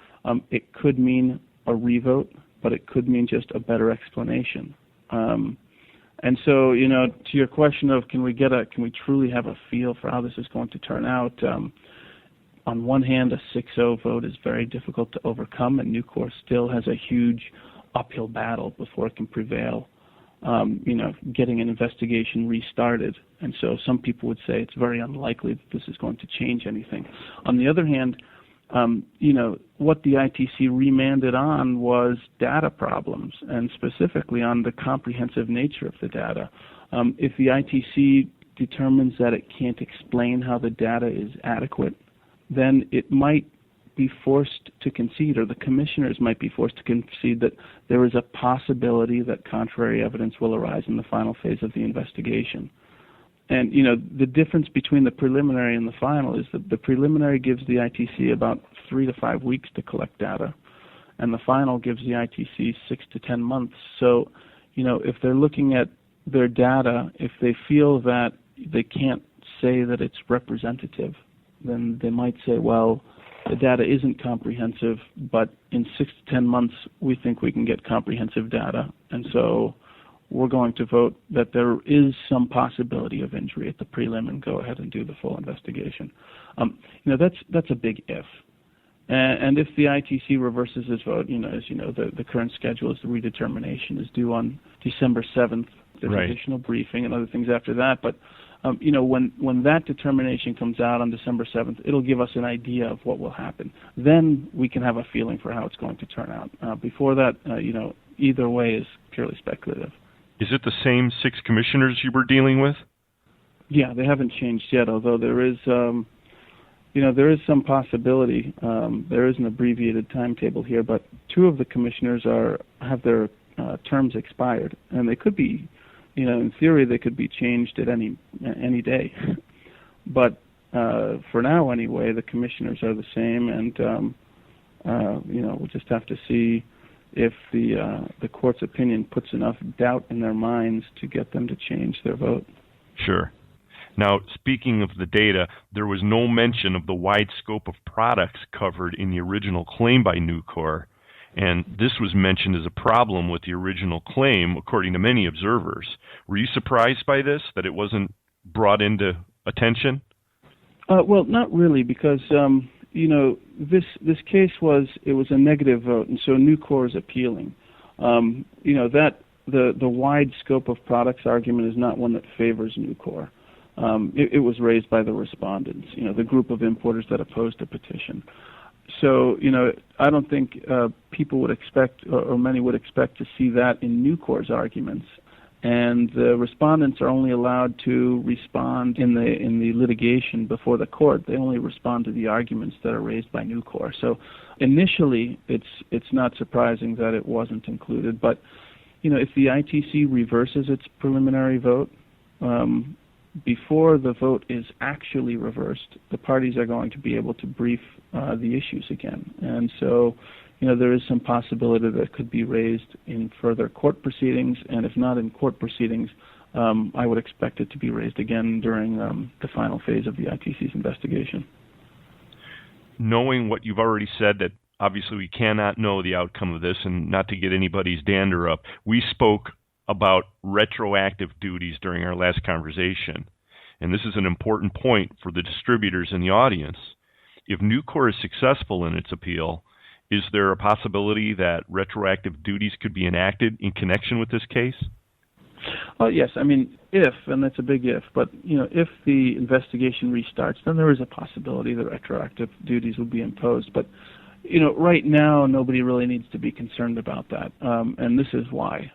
It could mean a revote, but it could mean just a better explanation. And so, to your question of can we truly have a feel for how this is going to turn out? On one hand, a 6-0 vote is very difficult to overcome, and Nucor still has a huge uphill battle before it can prevail, getting an investigation restarted. And so some people would say it's very unlikely that this is going to change anything. On the other hand, what the ITC remanded on was data problems, and specifically on the comprehensive nature of the data. If the ITC determines that it can't explain how the data is adequate, then it might be forced to concede, or the commissioners might be forced to concede, that there is a possibility that contrary evidence will arise in the final phase of the investigation. And, the difference between the preliminary and the final is that the preliminary gives the ITC about 3 to 5 weeks to collect data, and the final gives the ITC 6 to 10 months. So, if they're looking at their data, if they feel that they can't say that it's representative, then they might say, well, the data isn't comprehensive, but in 6 to 10 months, we think we can get comprehensive data. And so we're going to vote that there is some possibility of injury at the prelim and go ahead and do the full investigation. That's a big if. And if the ITC reverses its vote, as you know, the current schedule is the redetermination is due on December 7th. There's additional briefing and other things after that. But when that determination comes out on December 7th, it'll give us an idea of what will happen. Then we can have a feeling for how it's going to turn out. Before that, either way is purely speculative. Is it the same 6 commissioners you were dealing with? Yeah, they haven't changed yet, although there is, there is some possibility. There is an abbreviated timetable here, but 2 of the commissioners have their terms expired, and they could be, in theory, they could be changed at any day. But for now, anyway, the commissioners are the same, and we'll just have to see if the court's opinion puts enough doubt in their minds to get them to change their vote. Sure. Now, speaking of the data, there was no mention of the wide scope of products covered in the original claim by Nucor, and this was mentioned as a problem with the original claim, according to many observers. Were you surprised by this, that it wasn't brought into attention? Well, not really, because this case was a negative vote, and so Nucor is appealing. That the wide scope of products argument is not one that favors Nucor. It was raised by the respondents, the group of importers that opposed the petition. So, I don't think people would expect, or many would expect, to see that in Nucor's arguments. And the respondents are only allowed to respond in the litigation before the court. They only respond to the arguments that are raised by Nucor. So, initially, it's not surprising that it wasn't included. But, if the ITC reverses its preliminary vote, before the vote is actually reversed, the parties are going to be able to brief the issues again. And so, there is some possibility that it could be raised in further court proceedings, and if not in court proceedings, I would expect it to be raised again during the final phase of the ITC's investigation. Knowing what you've already said, that obviously we cannot know the outcome of this, and not to get anybody's dander up, we spoke about retroactive duties during our last conversation. And this is an important point for the distributors in the audience. If Nucor is successful in its appeal, is there a possibility that retroactive duties could be enacted in connection with this case? Well, yes. I mean, if, and that's a big if, but, if the investigation restarts, then there is a possibility that retroactive duties will be imposed. But, right now, nobody really needs to be concerned about that. And this is why.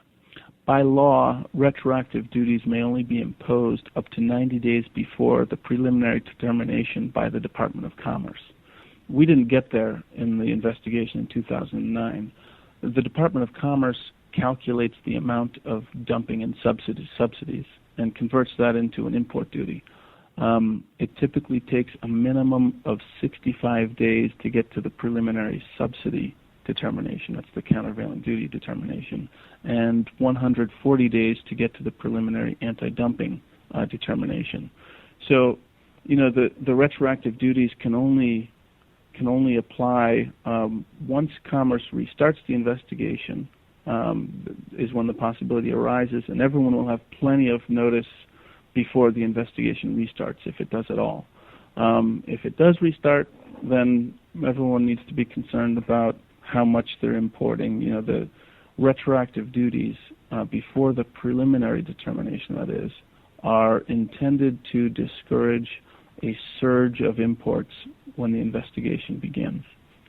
By law, retroactive duties may only be imposed up to 90 days before the preliminary determination by the Department of Commerce. We didn't get there in the investigation in 2009. The Department of Commerce calculates the amount of dumping and subsidies and converts that into an import duty. It typically takes a minimum of 65 days to get to the preliminary subsidy determination. That's the countervailing duty determination. And 140 days to get to the preliminary anti-dumping determination. So, the retroactive duties can only apply once Commerce restarts the investigation, is when the possibility arises, and everyone will have plenty of notice before the investigation restarts, if it does at all. If it does restart, then everyone needs to be concerned about how much they're importing. The retroactive duties before the preliminary determination, that is, are intended to discourage a surge of imports when the investigation begins.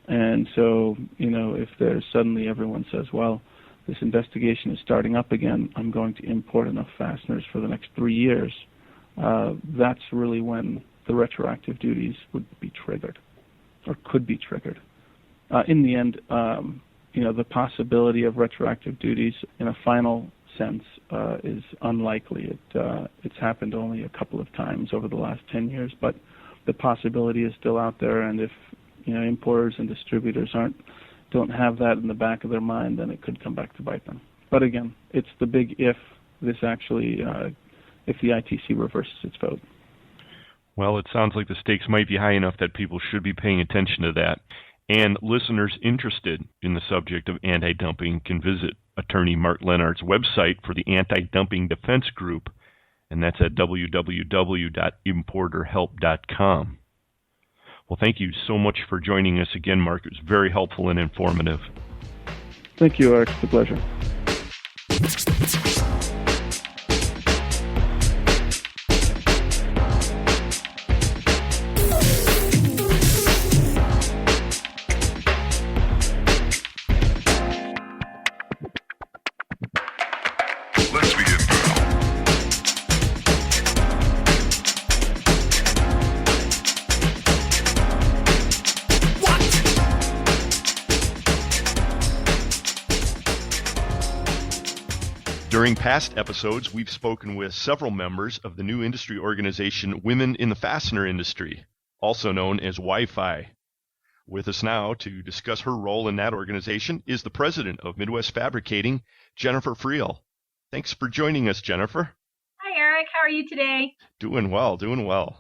And so, if there's suddenly everyone says, well, this investigation is starting up again, I'm going to import enough fasteners for the next 3 years, that's really when the retroactive duties would be triggered, or could be triggered. In the end, the possibility of retroactive duties in a final sense is unlikely. It's happened only a couple of times over the last 10 years, but the possibility is still out there, and if importers and distributors don't have that in the back of their mind, then it could come back to bite them. But again, it's the big if this actually, if the ITC reverses its vote. Well, it sounds like the stakes might be high enough that people should be paying attention to that. And listeners interested in the subject of anti-dumping can visit attorney Mark Lehnardt's website for the Anti-Dumping Defense Group, and that's at www.importerhelp.com. Well, thank you so much for joining us again, Mark. It was very helpful and informative. Thank you, Eric. It's a pleasure. During past episodes, we've spoken with several members of the new industry organization Women in the Fastener Industry, also known as Wi-Fi. With us now to discuss her role in that organization is the president of Midwest Fabricating, Jennifer Friel. Thanks for joining us, Jennifer. Hi, Eric. How are you today? Doing well, doing well.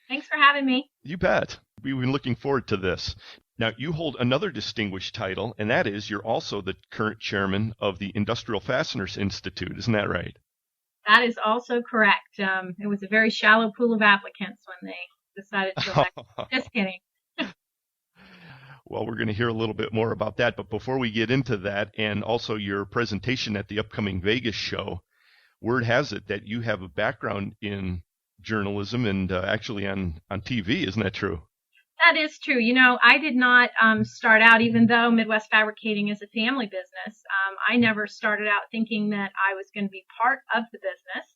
Thanks for having me. You bet. We've been looking forward to this. Now, you hold another distinguished title, and that is you're also the current chairman of the Industrial Fasteners Institute. Isn't that right? That is also correct. It was a very shallow pool of applicants when they decided to elect. Just kidding. Well, we're going to hear a little bit more about that. But before we get into that, and also your presentation at the upcoming Vegas show, word has it that you have a background in journalism and actually on TV. Isn't that true? That is true. I did not start out, even though Midwest Fabricating is a family business. I never started out thinking that I was going to be part of the business.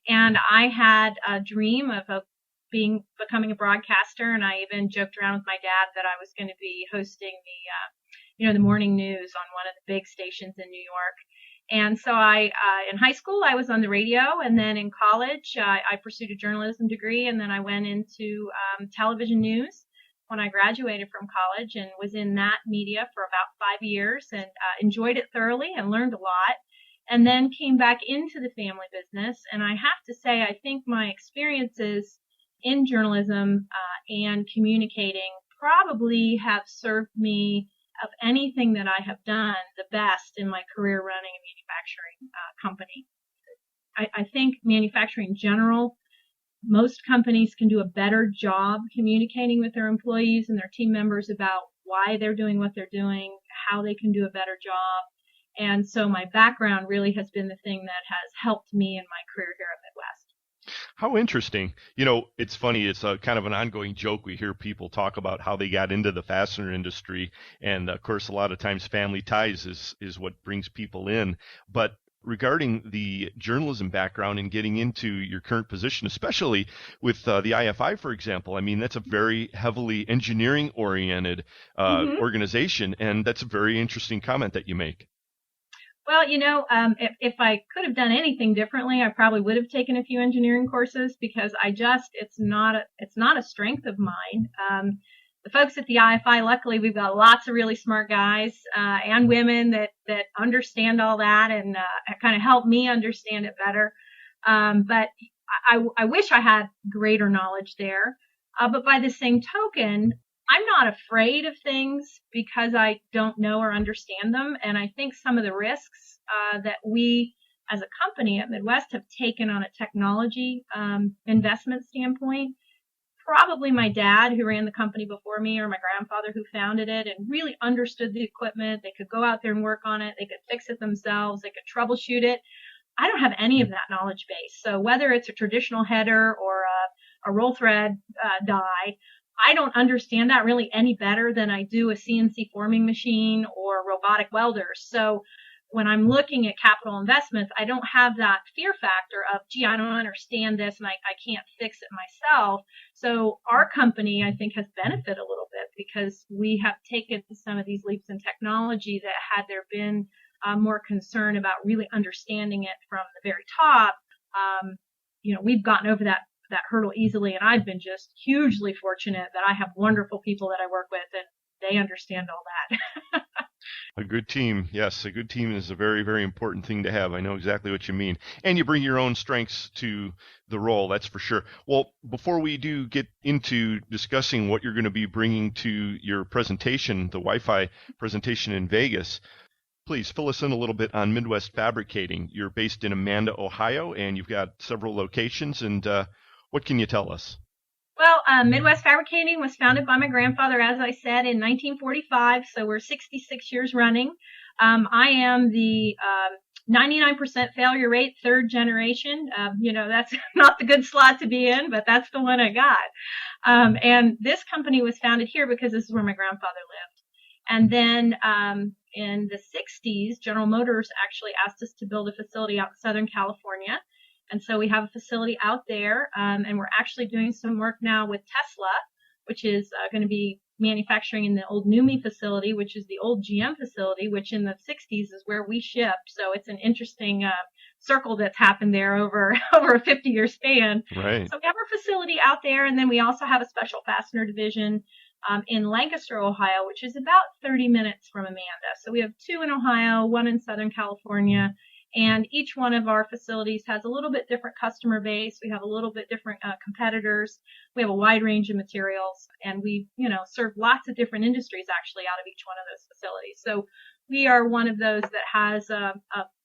And I had a dream of becoming a broadcaster, and I even joked around with my dad that I was going to be hosting the morning news on one of the big stations in New York. And so in high school, I was on the radio, and then in college, I pursued a journalism degree, and then I went into television news when I graduated from college, and was in that media for about 5 years, and enjoyed it thoroughly and learned a lot, and then came back into the family business. And I have to say, I think my experiences in journalism and communicating probably have served me, of anything that I have done, the best in my career running a manufacturing company. I think manufacturing in general, most companies can do a better job communicating with their employees and their team members about why they're doing what they're doing, how they can do a better job. And so my background really has been the thing that has helped me in my career here at Midwest. How interesting. It's funny. It's a kind of an ongoing joke. We hear people talk about how they got into the fastener industry. And of course, a lot of times family ties is what brings people in. But regarding the journalism background and getting into your current position, especially with the IFI, for example, I mean, that's a very heavily engineering-oriented organization, and that's a very interesting comment that you make. Well, if I could have done anything differently, I probably would have taken a few engineering courses, because it's not a strength of mine. The folks at the IFI, luckily, we've got lots of really smart guys and women that understand all that and kind of help me understand it better. But I wish I had greater knowledge there. But by the same token, I'm not afraid of things because I don't know or understand them. And I think some of the risks that we as a company at Midwest have taken on a technology investment standpoint, probably my dad, who ran the company before me, or my grandfather, who founded it and really understood the equipment. They could go out there and work on it. They could fix it themselves. They could troubleshoot it. I don't have any of that knowledge base. So whether it's a traditional header or a roll thread die, I don't understand that really any better than I do a CNC forming machine or robotic welders. So when I'm looking at capital investments, I don't have that fear factor of, gee, I don't understand this and I can't fix it myself. So our company, I think, has benefited a little bit because we have taken some of these leaps in technology that, had there been more concern about really understanding it from the very top, we've gotten over that hurdle easily. And I've been just hugely fortunate that I have wonderful people that I work with, and they understand all that. A good team. Yes, a good team is a very, very important thing to have. I know exactly what you mean. And you bring your own strengths to the role, that's for sure. Well, before we do get into discussing what you're going to be bringing to your presentation, the Wi-Fi presentation in Vegas, please fill us in a little bit on Midwest Fabricating. You're based in Amanda, Ohio, and you've got several locations. And what can you tell us? Well, Midwest Fabricating was founded by my grandfather, as I said, in 1945, so we're 66 years running. I am the 99% failure rate, third generation. That's not the good slot to be in, but that's the one I got. And this company was founded here because this is where my grandfather lived. And then in the 60s, General Motors actually asked us to build a facility out in Southern California. And so we have a facility out there, and we're actually doing some work now with Tesla, which is going to be manufacturing in the old NUMMI facility, which is the old GM facility, which in the 60s is where we shipped. So it's an interesting circle that's happened there over a 50-year span. Right. So we have our facility out there, and then we also have a special fastener division in Lancaster, Ohio, which is about 30 minutes from Amanda. So we have two in Ohio, one in Southern California. And each one of our facilities has a little bit different customer base. We have a little bit different competitors. We have a wide range of materials, and we, serve lots of different industries actually out of each one of those facilities. So we are one of those that has a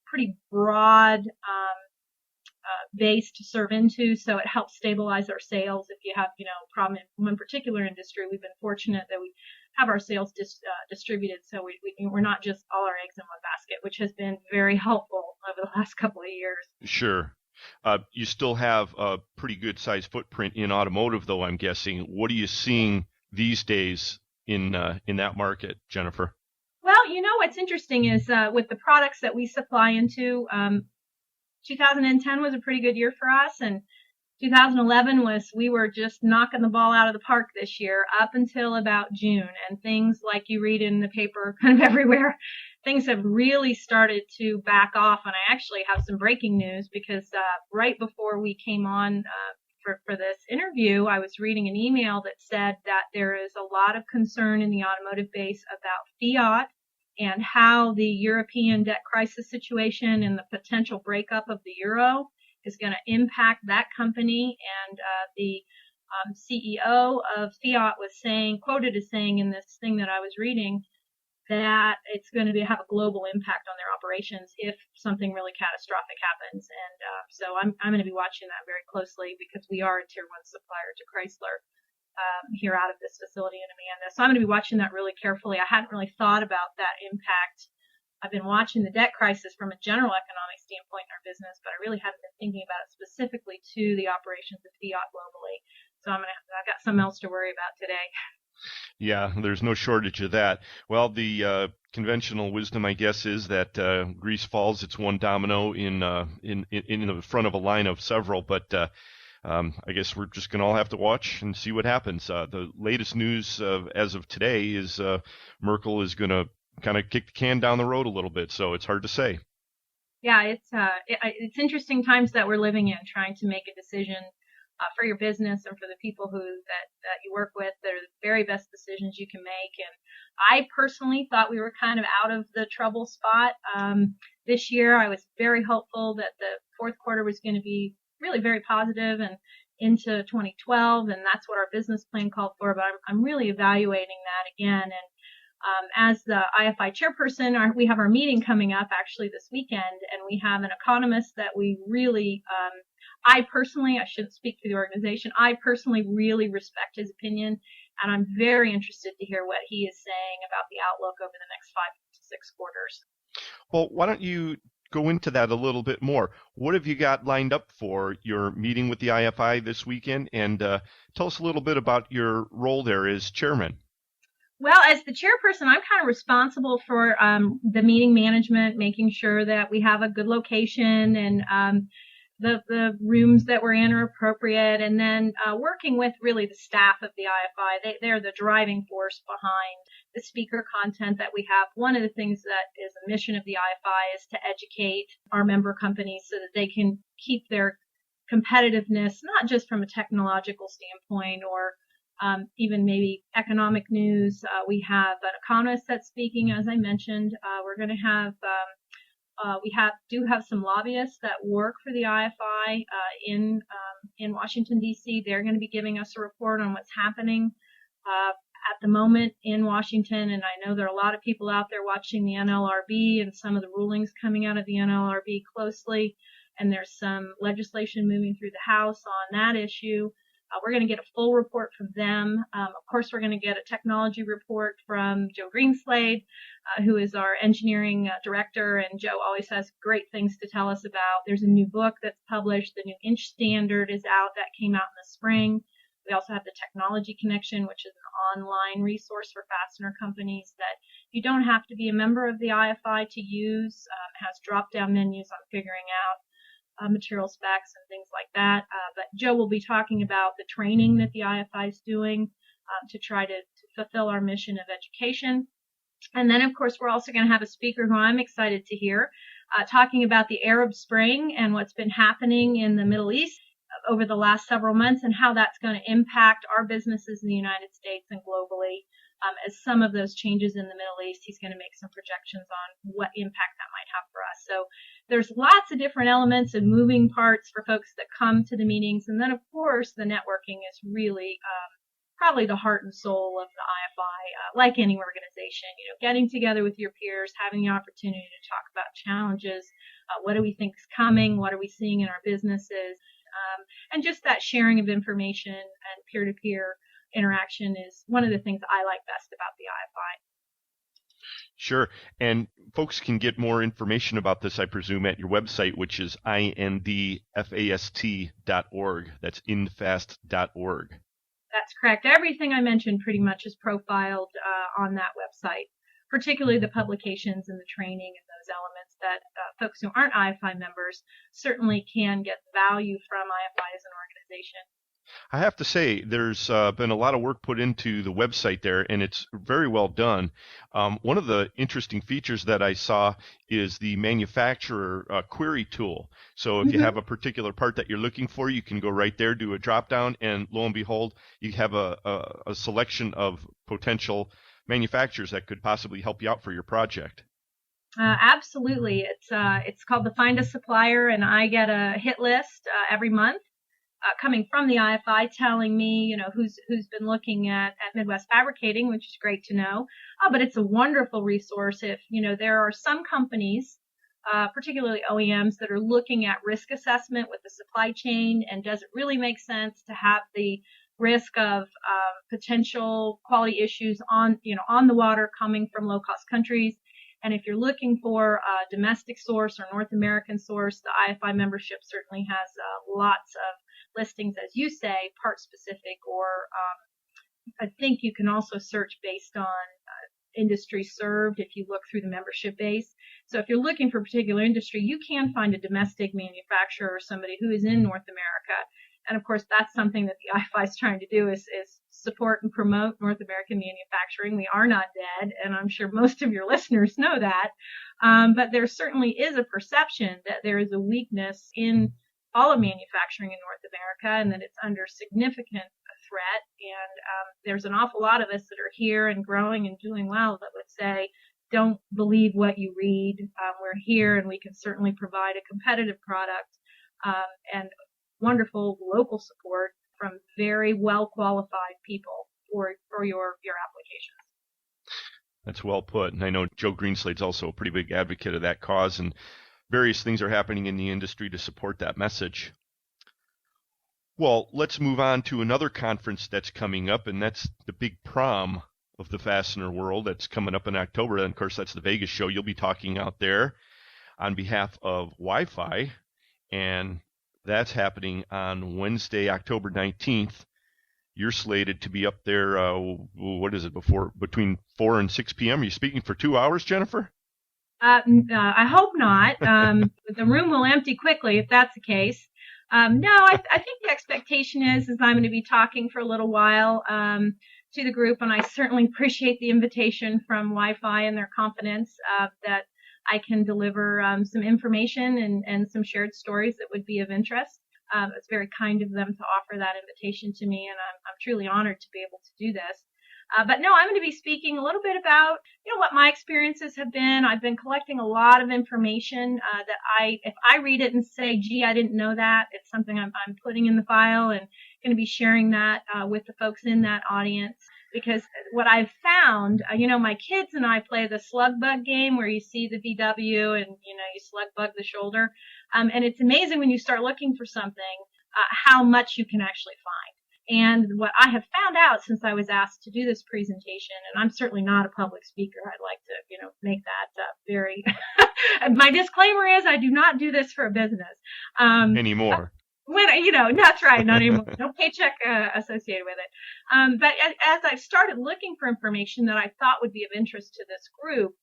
pretty broad base to serve into. So it helps stabilize our sales. If you have, a problem in one particular industry, we've been fortunate that we have our sales distributed, so we're not just all our eggs in one basket, which has been very helpful over the last couple of years. Sure. You still have a pretty good sized footprint in automotive, though, I'm guessing. What are you seeing these days in that market, Jennifer? Well, what's interesting is with the products that we supply into, 2010 was a pretty good year for us, and 2011 we were just knocking the ball out of the park this year up until about June, and things like you read in the paper kind of everywhere, things have really started to back off. And I actually have some breaking news because right before we came on for this interview, I was reading an email that said that there is a lot of concern in the automotive base about fiat and how the European debt crisis situation and the potential breakup of the euro is going to impact that company. And the CEO of Fiat was quoted as saying in this thing that I was reading, that it's going to have a global impact on their operations if something really catastrophic happens. And so I'm going to be watching that very closely because we are a tier 1 supplier to Chrysler here out of this facility in Amanda. So I'm going to be watching that really carefully. I hadn't really thought about that impact. I've been watching the debt crisis from a general economic standpoint in our business, but I really haven't been thinking about it specifically to the operations of Fiat globally. So I've got something else to worry about today. Yeah, there's no shortage of that. Well, the conventional wisdom, I guess, is that grease falls. It's one domino in the front of a line of several. But I guess we're just going to all have to watch and see what happens. The latest news as of today is Merkel is going to kind of kick the can down the road a little bit. So it's hard to say. Yeah, it's interesting times that we're living in, trying to make a decision for your business and for the people that you work with. They're the very best decisions you can make. And I personally thought we were kind of out of the trouble spot this year. I was very hopeful that the fourth quarter was going to be really very positive and into 2012, and that's what our business plan called for. But I'm really evaluating that again. And as the IFI chairperson, we have our meeting coming up actually this weekend, and we have an economist that we really, I shouldn't speak for the organization, I personally really respect his opinion, and I'm very interested to hear what he is saying about the outlook over the next 5 to 6 quarters. Well, why don't you go into that a little bit more? What have you got lined up for your meeting with the IFI this weekend? And tell us a little bit about your role there as chairman. Well, as the chairperson, I'm kind of responsible for the meeting management, making sure that we have a good location and the rooms that we're in are appropriate, and then working with really the staff of the IFI. They're the driving force behind the speaker content that we have. One of the things that is a mission of the IFI is to educate our member companies so that they can keep their competitiveness, not just from a technological standpoint or even maybe economic news. We have an economist that's speaking, as I mentioned. We're going to have do have some lobbyists that work for the IFI in Washington, D.C. They're going to be giving us a report on what's happening at the moment in Washington. And I know there are a lot of people out there watching the NLRB and some of the rulings coming out of the NLRB closely. And there's some legislation moving through the House on that issue. We're going to get a full report from them. Of course, we're going to get a technology report from Joe Greenslade, who is our engineering director. And Joe always has great things to tell us about. There's a new book that's published. The new inch standard is out. That came out in the spring. We also have the Technology Connection, which is an online resource for fastener companies that you don't have to be a member of the IFI to use. It has drop-down menus on figuring out material specs and things like that. But Joe will be talking about the training that the IFI is doing to try to fulfill our mission of education. And then, of course, we're also going to have a speaker who I'm excited to hear talking about the Arab Spring and what's been happening in the Middle East over the last several months and how that's going to impact our businesses in the United States and globally. As some of those changes in the Middle East, he's going to make some projections on what impact that might have for us. So there's lots of different elements and moving parts for folks that come to the meetings. And then, of course, the networking is really probably the heart and soul of the IFI, like any organization. Getting together with your peers, having the opportunity to talk about challenges, what do we think is coming, what are we seeing in our businesses, and just that sharing of information and peer-to-peer interaction is one of the things I like best about the IFI. Sure. And folks can get more information about this, I presume, at your website, which is indfast.org. That's infast.org. That's correct. Everything I mentioned pretty much is profiled on that website, particularly the publications and the training and those elements that folks who aren't IFI members certainly can get value from IFI as an organization. I have to say, there's been a lot of work put into the website there, and it's very well done. One of the interesting features that I saw is the manufacturer query tool. So if you have a particular part that you're looking for, you can go right there, do a drop down, and lo and behold, you have a selection of potential manufacturers that could possibly help you out for your project. Absolutely. It's called the Find a Supplier, and I get a hit list every month. Coming from the IFI, telling me, who's been looking at Midwest Fabricating, which is great to know. But it's a wonderful resource if, there are some companies, particularly OEMs, that are looking at risk assessment with the supply chain, and does it really make sense to have the risk of potential quality issues on the water coming from low-cost countries. And if you're looking for a domestic source or North American source, the IFI membership certainly has lots of listings, as you say, part specific, or I think you can also search based on industry served if you look through the membership base. So if you're looking for a particular industry, you can find a domestic manufacturer or somebody who is in North America. And of course, that's something that the IFI is trying to do, is support and promote North American manufacturing. We are not dead, and I'm sure most of your listeners know that. But there certainly is a perception that there is a weakness in all of manufacturing in North America, and that it's under significant threat. And there's an awful lot of us that are here and growing and doing well that would say, don't believe what you read. We're here, and we can certainly provide a competitive product and wonderful local support from very well qualified people for your applications. That's well put. And I know Joe Greenslade's also a pretty big advocate of that cause, and various things are happening in the industry to support that message. Well, let's move on to another conference that's coming up, and that's the big prom of the fastener world that's coming up in October. And of course, that's the Vegas show. You'll be talking out there on behalf of Wi-Fi, and that's happening on Wednesday, October 19th. You're slated to be up there, between 4 and 6 p.m. Are you speaking for 2 hours, Jennifer? I hope not. The room will empty quickly if that's the case. No, I think the expectation is I'm going to be talking for a little while to the group, and I certainly appreciate the invitation from Wi-Fi and their confidence that I can deliver some information and some shared stories that would be of interest. It's very kind of them to offer that invitation to me, and I'm truly honored to be able to do this. But no, I'm going to be speaking a little bit about, what my experiences have been. I've been collecting a lot of information that if I read it and say, gee, I didn't know that, it's something I'm putting in the file and going to be sharing that with the folks in that audience. Because what I've found, my kids and I play the slug bug game where you see the VW and, you slug bug the shoulder. And it's amazing when you start looking for something, how much you can actually find. And what I have found out since I was asked to do this presentation, and I'm certainly not a public speaker, I'd like to, make that very, my disclaimer is I do not do this for a business. Anymore. That's right, not anymore. No paycheck associated with it. But as I started looking for information that I thought would be of interest to this group,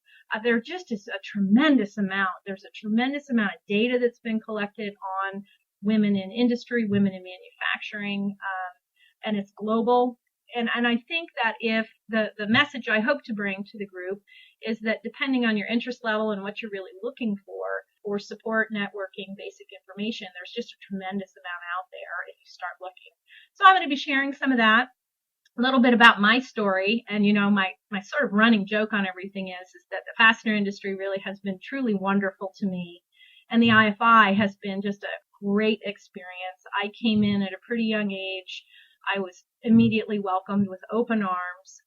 there just is a tremendous amount. There's a tremendous amount of data that's been collected on women in industry, women in manufacturing, and it's global. And I think that if the message I hope to bring to the group is that depending on your interest level and what you're really looking for support, networking, basic information, there's just a tremendous amount out there if you start looking. So I'm going to be sharing some of that, a little bit about my story. And, my sort of running joke on everything is that the fastener industry really has been truly wonderful to me. And the IFI has been just a great experience. I came in at a pretty young age. I was immediately welcomed with open arms,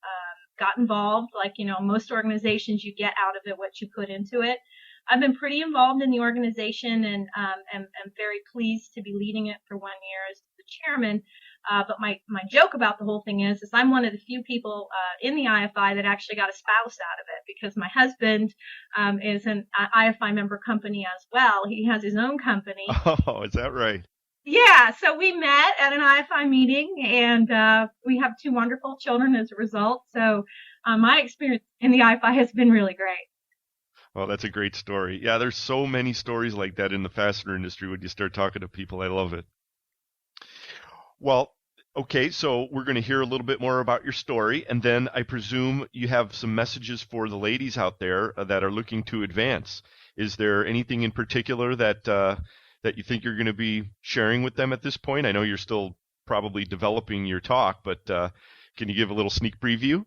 got involved. Like, most organizations, you get out of it what you put into it. I've been pretty involved in the organization and am very pleased to be leading it for 1 year as the chairman. But my joke about the whole thing is I'm one of the few people in the IFI that actually got a spouse out of it, because my husband is an IFI member company as well. He has his own company. Oh, is that right? Yeah, so we met at an IFI meeting, and we have 2 wonderful children as a result. So my experience in the IFI has been really great. Well, that's a great story. Yeah, there's so many stories like that in the fastener industry when you start talking to people. I love it. Well, okay, so we're going to hear a little bit more about your story, and then I presume you have some messages for the ladies out there that are looking to advance. Is there anything in particular that you think you're going to be sharing with them at this point? I know you're still probably developing your talk, but can you give a little sneak preview?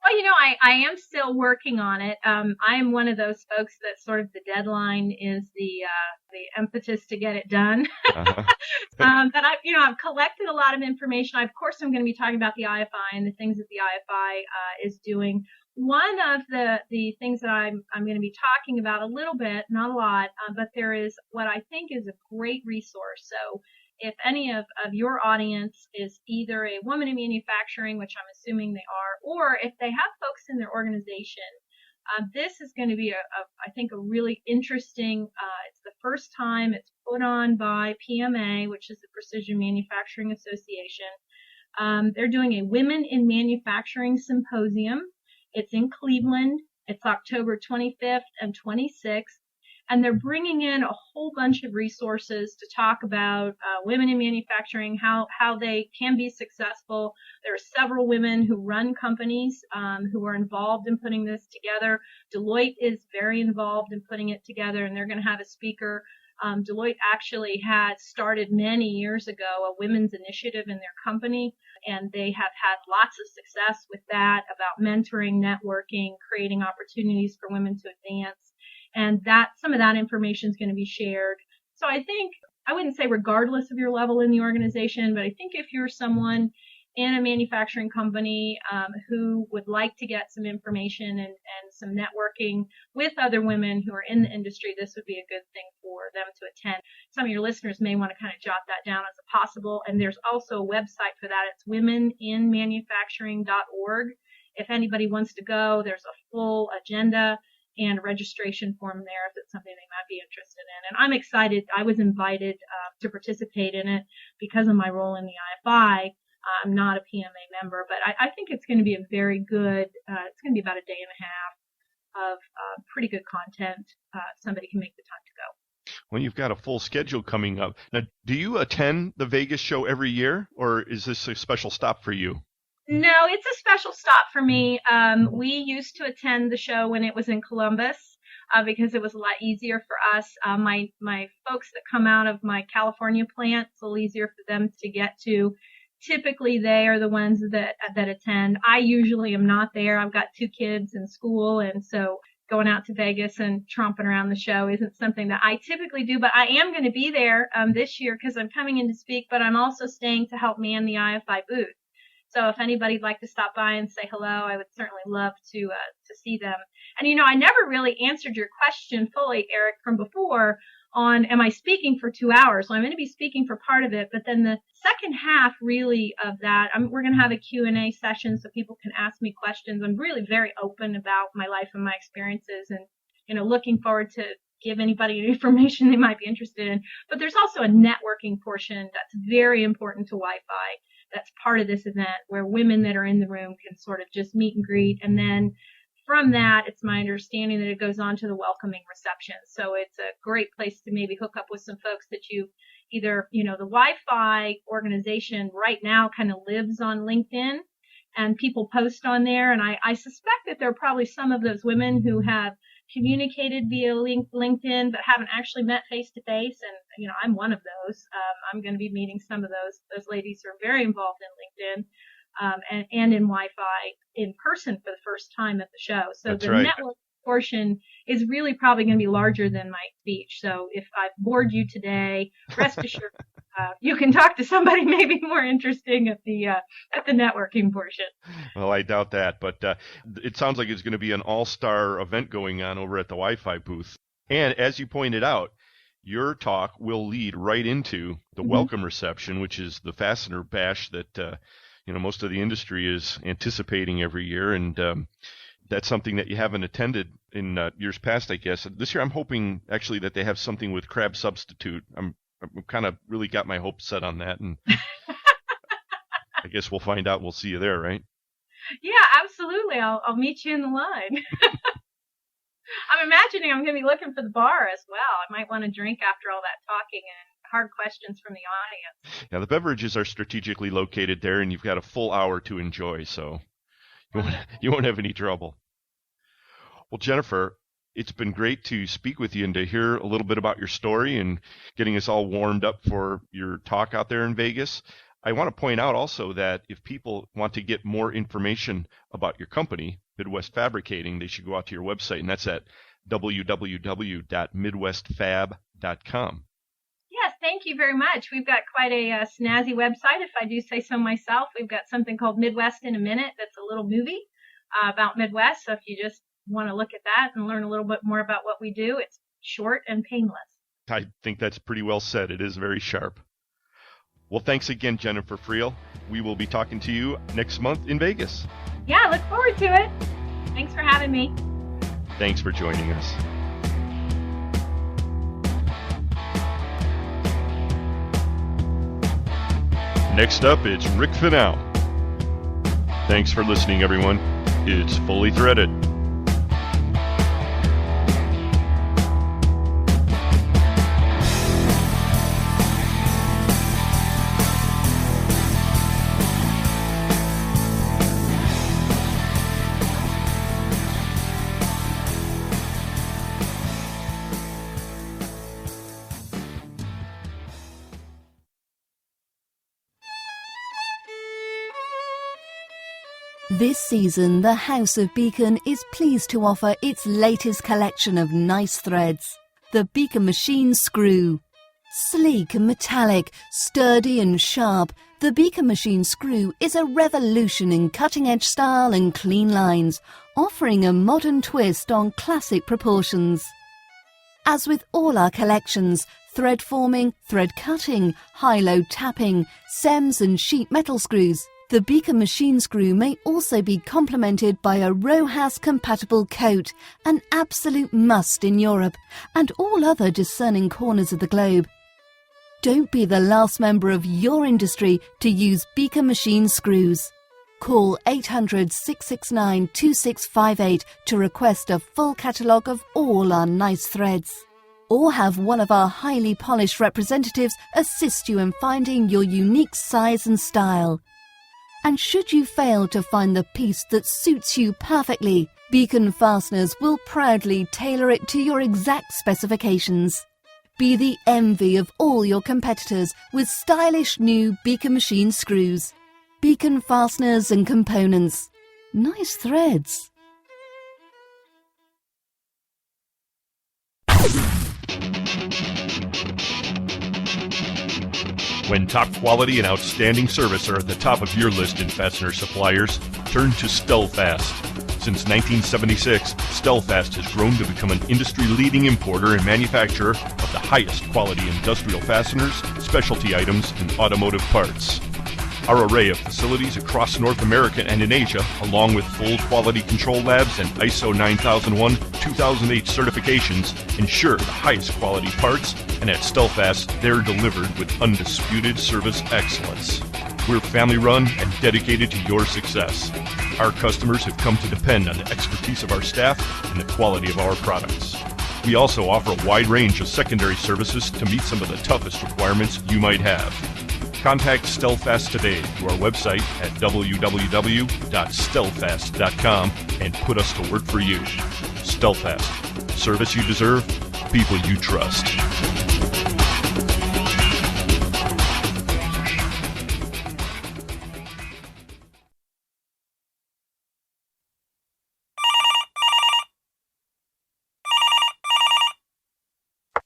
Well, I am still working on it. I am one of those folks that sort of the deadline is the impetus to get it done. Uh-huh. But I've collected a lot of information. Of course, I'm going to be talking about the IFI and the things that the IFI is doing. One of the things that I'm going to be talking about a little bit, not a lot, but there is what I think is a great resource. So if any of your audience is either a woman in manufacturing, which I'm assuming they are, or if they have folks in their organization, this is going to be I think a really interesting, it's the first time it's put on by PMA, which is the Precision Manufacturing Association. They're doing a Women in Manufacturing Symposium. It's in Cleveland. It's October 25th and 26th. And they're bringing in a whole bunch of resources to talk about women in manufacturing, how they can be successful. There are several women who run companies who are involved in putting this together. Deloitte is very involved in putting it together, and they're going to have a speaker. Deloitte actually had started many years ago a women's initiative in their company, and they have had lots of success with that, about mentoring, networking, creating opportunities for women to advance. And that some of that information is going to be shared. So I think, I wouldn't say regardless of your level in the organization, but I think if you're someone in a manufacturing company who would like to get some information and some networking with other women who are in the industry, this would be a good thing for them to attend. Some of your listeners may want to kind of jot that down as a possible. And there's also a website for that. It's womeninmanufacturing.org. If anybody wants to go, there's a full agenda and a registration form there if it's something they might be interested in. And I'm excited. I was invited to participate in it because of my role in the IFI. I'm not a PMA member, but I think it's going to be a very good, it's going to be about a day and a half of pretty good content. Somebody can make the time to go. Well, you've got a full schedule coming up. Now, do you attend the Vegas show every year, or is this a special stop for you? No, it's a special stop for me. We used to attend the show when it was in Columbus because it was a lot easier for us. My folks that come out of my California plant, it's a little easier for them to get to. Typically, they are the ones that attend. I usually am not there. I've got 2 kids in school, and so going out to Vegas and tromping around the show isn't something that I typically do. But I am going to be there this year because I'm coming in to speak, but I'm also staying to help man the IFI booth. So if anybody'd like to stop by and say hello, I would certainly love to see them. And, I never really answered your question fully, Eric, from before on am I speaking for 2 hours? Well, I'm going to be speaking for part of it, but then the second half really of that, we're going to have a Q&A session so people can ask me questions. I'm really very open about my life and my experiences and, looking forward to give anybody information they might be interested in. But there's also a networking portion that's very important to Wi-Fi. That's part of this event where women that are in the room can sort of just meet and greet. And then from that, it's my understanding that it goes on to the welcoming reception. So it's a great place to maybe hook up with some folks that you either, the Wi-Fi organization right now kind of lives on LinkedIn and people post on there. And I suspect that there are probably some of those women who have communicated via LinkedIn but haven't actually met face to face, and I'm one of those. I'm going to be meeting some of those ladies who are very involved in LinkedIn and in Wi-Fi in person for the first time at the show. So That's the right. network portion is really probably going to be larger than my speech. So if I've bored you today, rest assured you can talk to somebody maybe more interesting at the networking portion. Well, I doubt that, but it sounds like it's going to be an all-star event going on over at the Wi-Fi booth. And as you pointed out, your talk will lead right into the welcome reception, which is the fastener bash that most of the industry is anticipating every year, and that's something that you haven't attended in years past, I guess. This year I'm hoping actually that they have something with crab substitute. I'm kind of really got my hopes set on that, and I guess we'll find out. We'll see you there, right? Yeah, absolutely. I'll meet you in the line. I'm imagining I'm going to be looking for the bar as well. I might want to drink after all that talking and hard questions from the audience. Yeah, the beverages are strategically located there, and you've got a full hour to enjoy, so you won't have any trouble. Well, Jennifer, it's been great to speak with you and to hear a little bit about your story and getting us all warmed up for your talk out there in Vegas. I want to point out also that if people want to get more information about your company, Midwest Fabricating, they should go out to your website, and that's at www.midwestfab.com. Yes, thank you very much. We've got quite a snazzy website, if I do say so myself. We've got something called Midwest in a Minute. That's a little movie about Midwest. So if you just want to look at that and learn a little bit more about what we do, it's short and painless. I think that's pretty well said. It is very sharp. Well, thanks again, Jennifer Friel. We will be talking to you next month in Vegas. Yeah, look forward to it. Thanks for having me. Thanks for joining us. Next up, it's Rick Finau. Thanks for listening, everyone. It's Fully Threaded. This season, the House of Beacon is pleased to offer its latest collection of nice threads, the Beacon Machine Screw. Sleek and metallic, sturdy and sharp, the Beacon Machine Screw is a revolution in cutting-edge style and clean lines, offering a modern twist on classic proportions. As with all our collections, thread forming, thread cutting, high-low tapping, SEMS and sheet metal screws, the Beacon Machine Screw may also be complemented by a RoHS-compatible coat, an absolute must in Europe and all other discerning corners of the globe. Don't be the last member of your industry to use Beacon Machine Screws. Call 800-669-2658 to request a full catalogue of all our nice threads. Or have one of our highly polished representatives assist you in finding your unique size and style. And should you fail to find the piece that suits you perfectly, Beacon Fasteners will proudly tailor it to your exact specifications. Be the envy of all your competitors with stylish new Beacon Machine Screws. Beacon Fasteners and Components. Nice threads. When top quality and outstanding service are at the top of your list in fastener suppliers, turn to Stelfast. Since 1976, Stelfast has grown to become an industry-leading importer and manufacturer of the highest quality industrial fasteners, specialty items, and automotive parts. Our array of facilities across North America and in Asia, along with full quality control labs and ISO 9001-2008 certifications, ensure the highest quality parts, and at Stelfast, they're delivered with undisputed service excellence. We're family-run and dedicated to your success. Our customers have come to depend on the expertise of our staff and the quality of our products. We also offer a wide range of secondary services to meet some of the toughest requirements you might have. Contact Stelfast today through our website at www.stelfast.com and put us to work for you. Stelfast. Service you deserve, people you trust.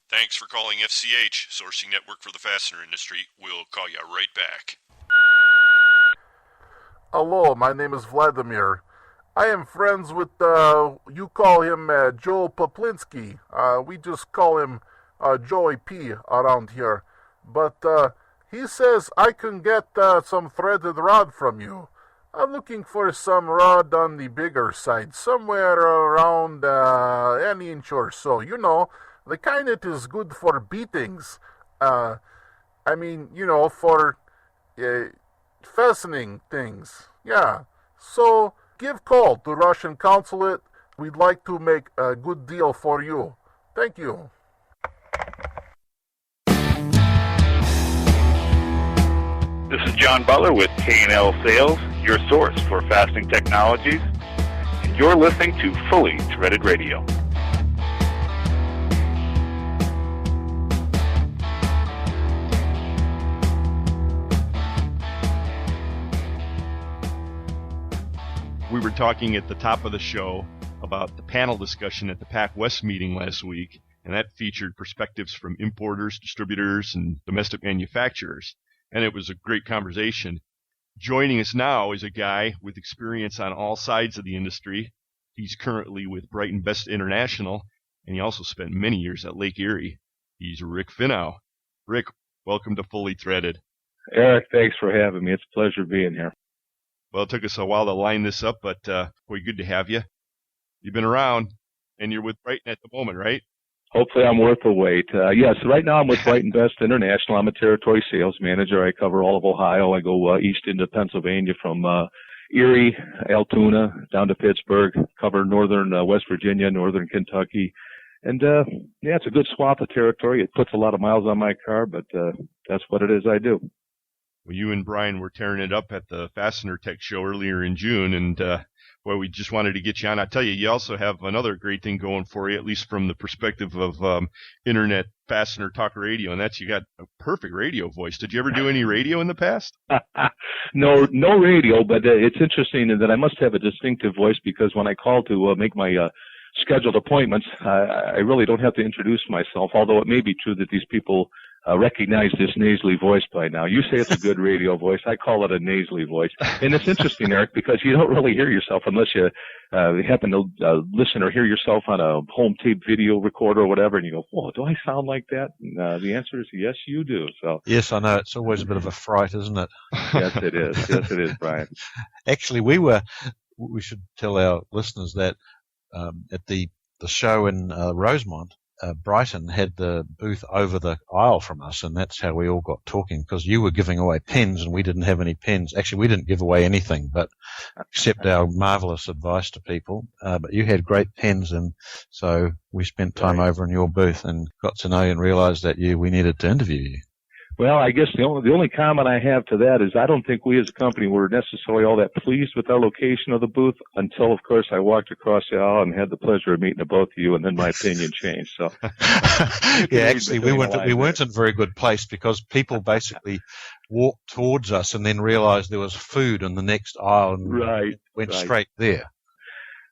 Thanks for calling FCH, sourcing network for the fastener industry. We'll call you right back. Hello, my name is Vladimir. I am friends with, you call him Joe Poplinsky. We just call him Joey P. around here, but he says I can get some threaded rod from you. I'm looking for some rod on the bigger side, somewhere around an inch or so. You know, the kind that is good for beatings. I mean, you know, for fastening things. Yeah. So give call to Russian consulate. We'd like to make a good deal for you. Thank you. This is John Butler with K&L Sales, your source for fastening technologies. And you're listening to Fully Threaded Radio. We were talking at the top of the show about the panel discussion at the PAC West meeting last week, and that featured perspectives from importers, distributors, and domestic manufacturers. And it was a great conversation. Joining us now is a guy with experience on all sides of the industry. He's currently with Bright & Best International, and he also spent many years at Lake Erie. He's Rick Finau. Rick, welcome to Fully Threaded. Eric, thanks for having me. It's a pleasure being here. Well, it took us a while to line this up, but boy, good to have you. You've been around, and you're with Brighton at the moment, right? Hopefully I'm worth the wait. Yes, right now I'm with Bright & Best International. I'm a territory sales manager. I cover all of Ohio. I go east into Pennsylvania from Erie, Altoona, down to Pittsburgh, cover northern West Virginia, northern Kentucky. And, yeah, it's a good swath of territory. It puts a lot of miles on my car, but that's what it is I do. Well, you and Brian were tearing it up at the Fastener Tech Show earlier in June, and boy, we just wanted to get you on. I tell you, you also have another great thing going for you, at least from the perspective of Internet Fastener Talk Radio, and that's you got a perfect radio voice. Did you ever do any radio in the past? No radio, but it's interesting that I must have a distinctive voice because when I call to make my scheduled appointments, I really don't have to introduce myself, although it may be true that these people recognize this nasally voice by now. You say it's a good radio voice. I call it a nasally voice. And it's interesting, Eric, because you don't really hear yourself unless you happen to listen or hear yourself on a home tape video recorder or whatever, and you go, whoa, do I sound like that? And the answer is yes, you do. So yes, I know. It's always a bit of a fright, isn't it? Yes, it is. Yes, it is, Brian. Actually, we should tell our listeners that at the show in Rosemont, Brighton had the booth over the aisle from us, and that's how we all got talking, because you were giving away pens and we didn't have any pens. Actually, we didn't give away anything, but except our marvelous advice to people. But you had great pens, and so we spent time over in your booth and got to know you and realized that we needed to interview you. Well, I guess the only comment I have to that is I don't think we as a company were necessarily all that pleased with our location of the booth until, of course, I walked across the aisle and had the pleasure of meeting the both of you, and then my opinion changed. So, yeah, actually, we weren't in a very good place because people basically walked towards us and then realized there was food in the next aisle and went straight there.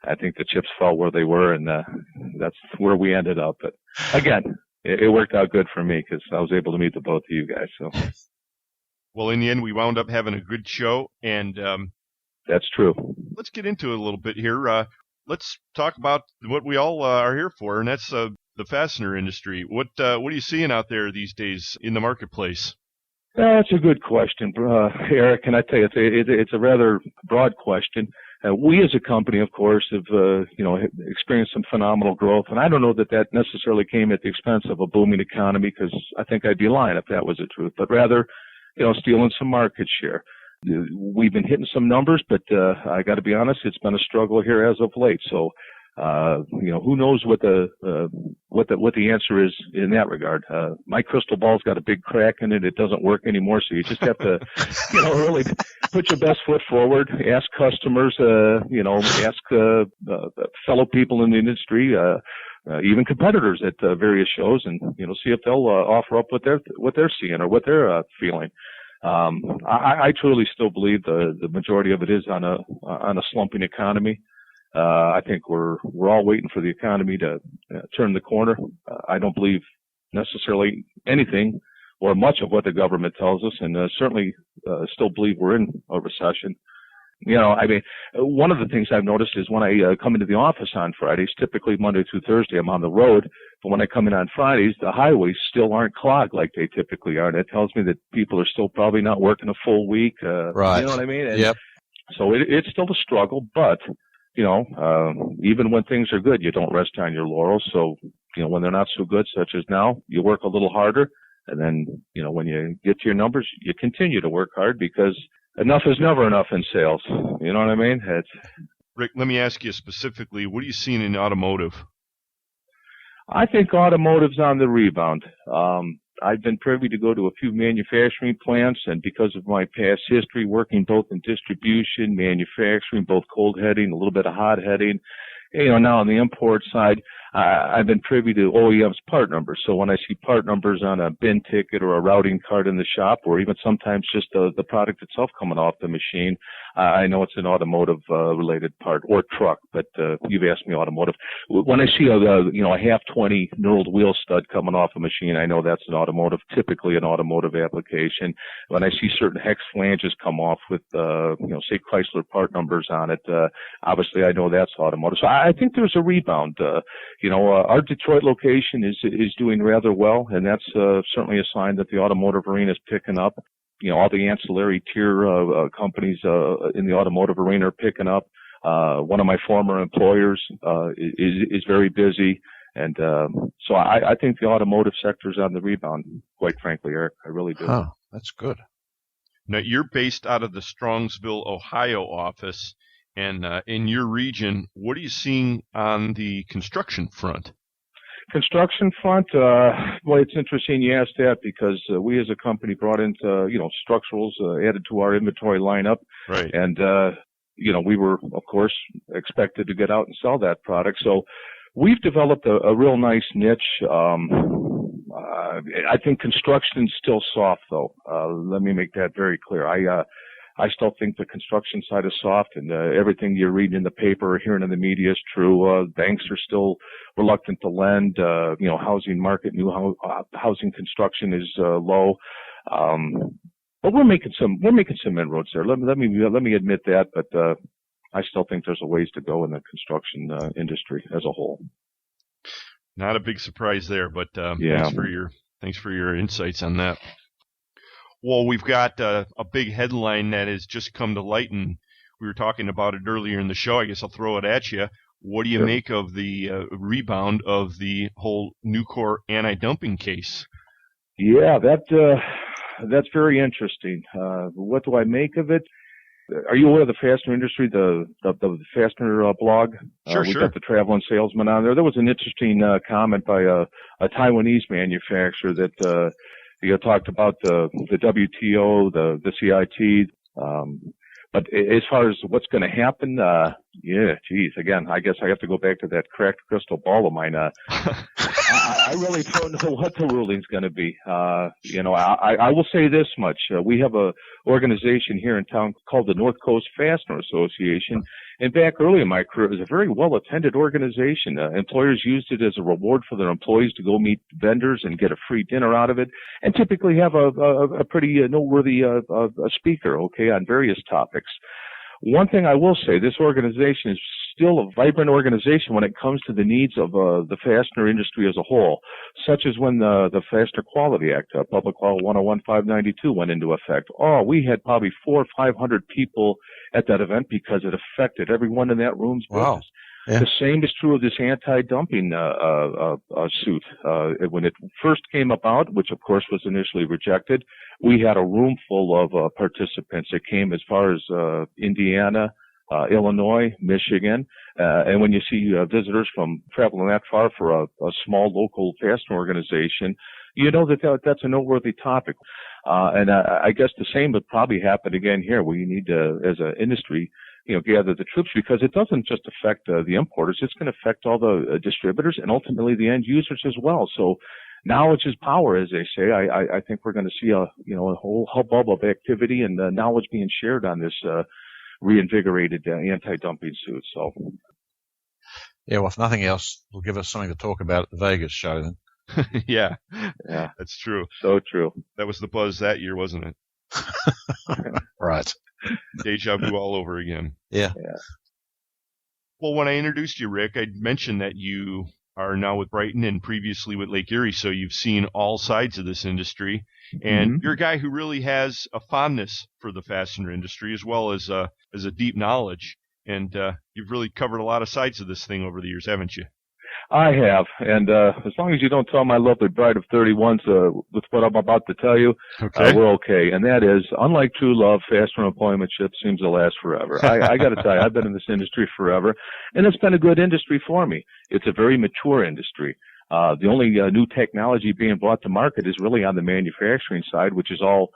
I think the chips fell where they were, and that's where we ended up. But again, it worked out good for me because I was able to meet the both of you guys. So, well, in the end, we wound up having a good show, and that's true. Let's get into it a little bit here. Let's talk about what we all are here for, and that's the fastener industry. What are you seeing out there these days in the marketplace? That's a good question, Eric. And I tell you, it's a rather broad question. We as a company, of course, have, experienced some phenomenal growth. And I don't know that necessarily came at the expense of a booming economy, because I think I'd be lying if that was the truth, but rather, stealing some market share. We've been hitting some numbers, but, I got to be honest, it's been a struggle here as of late. So, who knows what the answer is in that regard. My crystal ball's got a big crack in it. It doesn't work anymore. So you just have to, really put your best foot forward, ask customers, ask, fellow people in the industry, even competitors at various shows, and, see if they'll, offer up what they're seeing or what they're, feeling. I truly still believe the majority of it is on a slumping economy. I think we're all waiting for the economy to turn the corner. I don't believe necessarily anything or much of what the government tells us, and certainly still believe we're in a recession. One of the things I've noticed is when I come into the office on Fridays, typically Monday through Thursday, I'm on the road. But when I come in on Fridays, the highways still aren't clogged like they typically are. That tells me that people are still probably not working a full week. Right. You know what I mean? And yep. So it's still a struggle, but, even when things are good, you don't rest on your laurels. So, when they're not so good, such as now, you work a little harder. And then, when you get to your numbers, you continue to work hard because enough is never enough in sales. You know what I mean? Rick, let me ask you specifically, what are you seeing in automotive? I think automotive's on the rebound. I've been privy to go to a few manufacturing plants, and because of my past history working both in distribution, manufacturing, both cold heading, a little bit of hot heading, now on the import side, I've been privy to OEM's part numbers. So when I see part numbers on a bin ticket or a routing card in the shop, or even sometimes just the product itself coming off the machine, I know it's an automotive related part, or truck, but you've asked me automotive. When I see a half 20 knurled wheel stud coming off a machine, I know that's typically an automotive application. When I see certain hex flanges come off with say Chrysler part numbers on it, obviously I know that's automotive. So I think there's a rebound. Our Detroit location is doing rather well, and that's certainly a sign that the automotive arena is picking up. All the ancillary tier companies in the automotive arena are picking up. One of my former employers is very busy, and so I think the automotive sector is on the rebound, quite frankly, Eric. I really do. Oh, that's good. Now, you're based out of the Strongsville, Ohio office. And in your region, what are you seeing on the construction front? Construction front, well, it's interesting you asked that because we as a company brought into, structurals added to our inventory lineup. Right. And, we were, of course, expected to get out and sell that product. So we've developed a real nice niche. I think construction's still soft, though. Let me make that very clear. I still think the construction side is soft, and everything you're reading in the paper or hearing in the media is true. Banks are still reluctant to lend. Housing market, new housing construction is low. But we're making some inroads there. Let me admit that, but I still think there's a ways to go in the construction industry as a whole. Not a big surprise there, but yeah. Thanks for your insights on that. Well, we've got a big headline that has just come to light, and we were talking about it earlier in the show. I guess I'll throw it at you. What do you make of the rebound of the whole Nucor anti-dumping case? Yeah, that's very interesting. What do I make of it? Are you aware of the fastener industry, the fastener blog? Sure, We've got the traveling salesman on there. There was an interesting comment by a Taiwanese manufacturer that talked about the WTO, the CIT, but as far as what's going to happen, again, I guess I have to go back to that cracked crystal ball of mine. I really don't know what the ruling's going to be. I will say this much. We have a organization here in town called the North Coast Fastener Association. And back early in my career, it was a very well-attended organization. Employers used it as a reward for their employees to go meet vendors and get a free dinner out of it, and typically have a pretty noteworthy speaker, on various topics. One thing I will say, this organization is still a vibrant organization when it comes to the needs of the fastener industry as a whole, such as when the Fastener Quality Act, Public Law 101-592, went into effect. We had probably 400 or 500 people at that event because it affected everyone in that room's business. Wow. Yeah. The same is true of this anti-dumping suit. When it first came about, which of course was initially rejected, we had a room full of participants that came as far as Indiana, Illinois, Michigan, and when you see visitors from traveling that far for a small local fastener organization, you know that's a noteworthy topic. And I guess the same would probably happen again here. We need to, as an industry, gather the troops, because it doesn't just affect the importers. It's going to affect all the distributors and ultimately the end users as well. So knowledge is power, as they say. I think we're going to see a whole hubbub of activity and knowledge being shared on this reinvigorated anti-dumping suit. So, yeah, well, if nothing else, will give us something to talk about at the Vegas show then. Yeah, that's true. So true. That was the buzz that year, wasn't it? Right. Deja vu all over again. Yeah. Well, when I introduced you, Rick, I mentioned that you are now with Brighton and previously with Lake Erie, so you've seen all sides of this industry. And you're a guy who really has a fondness for the fastener industry as well as a deep knowledge. And you've really covered a lot of sides of this thing over the years, haven't you? I have, and as long as you don't tell my lovely bride of 31 with what I'm about to tell you, we're okay. And that is, unlike true love, fastener employmentship seems to last forever. I got to tell you, I've been in this industry forever, and it's been a good industry for me. It's a very mature industry. The only new technology being brought to market is really on the manufacturing side, which is all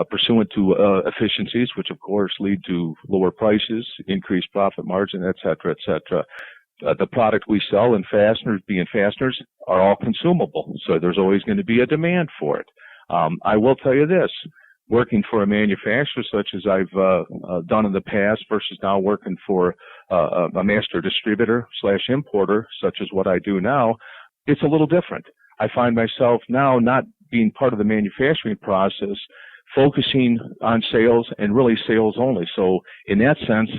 pursuant to efficiencies, which of course lead to lower prices, increased profit margin, et cetera, et cetera. The product we sell in fasteners, being fasteners, are all consumable, so there's always going to be a demand for it. I will tell you this, working for a manufacturer such as I've done in the past versus now working for a master distributor / importer such as what I do now, it's a little different. I find myself now not being part of the manufacturing process, focusing on sales and really sales only. So in that sense,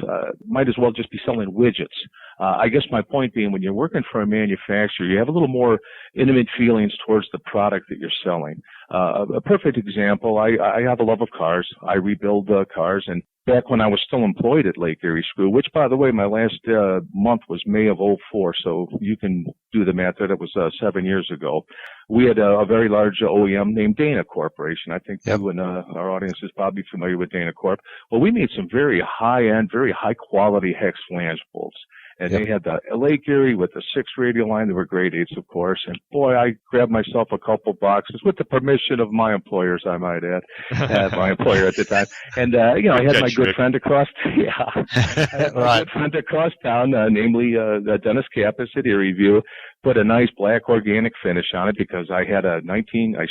might as well just be selling widgets. I guess my point being, when you're working for a manufacturer, you have a little more intimate feelings towards the product that you're selling. A perfect example, I have a love of cars. I rebuild cars, and back when I was still employed at Lake Erie Screw, which, by the way, my last month was May of 2004, so you can do the math that it was 7 years ago. We had a very large OEM named Dana Corporation. I think you and our audience is probably familiar with Dana Corp. Well, we made some very high-end, very high-quality hex flange bolts. And they had the Lake Erie with the 6 radial line. They were grade 8s, of course. And boy, I grabbed myself a couple boxes with the permission of my employers, I might add, my employer at the time. And, I had my good friend across, good friend across town, namely, Dennis Kappas at Erie View, put a nice black organic finish on it because I had I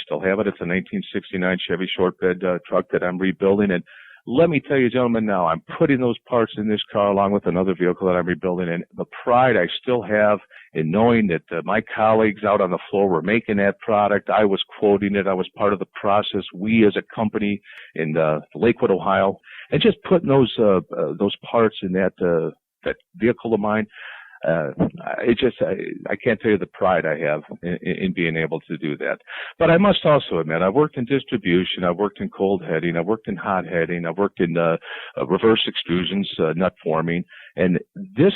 still have it. It's a 1969 Chevy short bed truck that I'm rebuilding. And let me tell you, gentlemen, now I'm putting those parts in this car along with another vehicle that I'm rebuilding, and the pride I still have in knowing that my colleagues out on the floor were making that product. I was quoting it. I was part of the process. We as a company in Lakewood, Ohio, and just putting those parts in that vehicle of mine. I can't tell you the pride I have in being able to do that. But I must also admit, I've worked in distribution, I've worked in cold heading, I've worked in hot heading, I've worked in reverse extrusions, nut forming, and this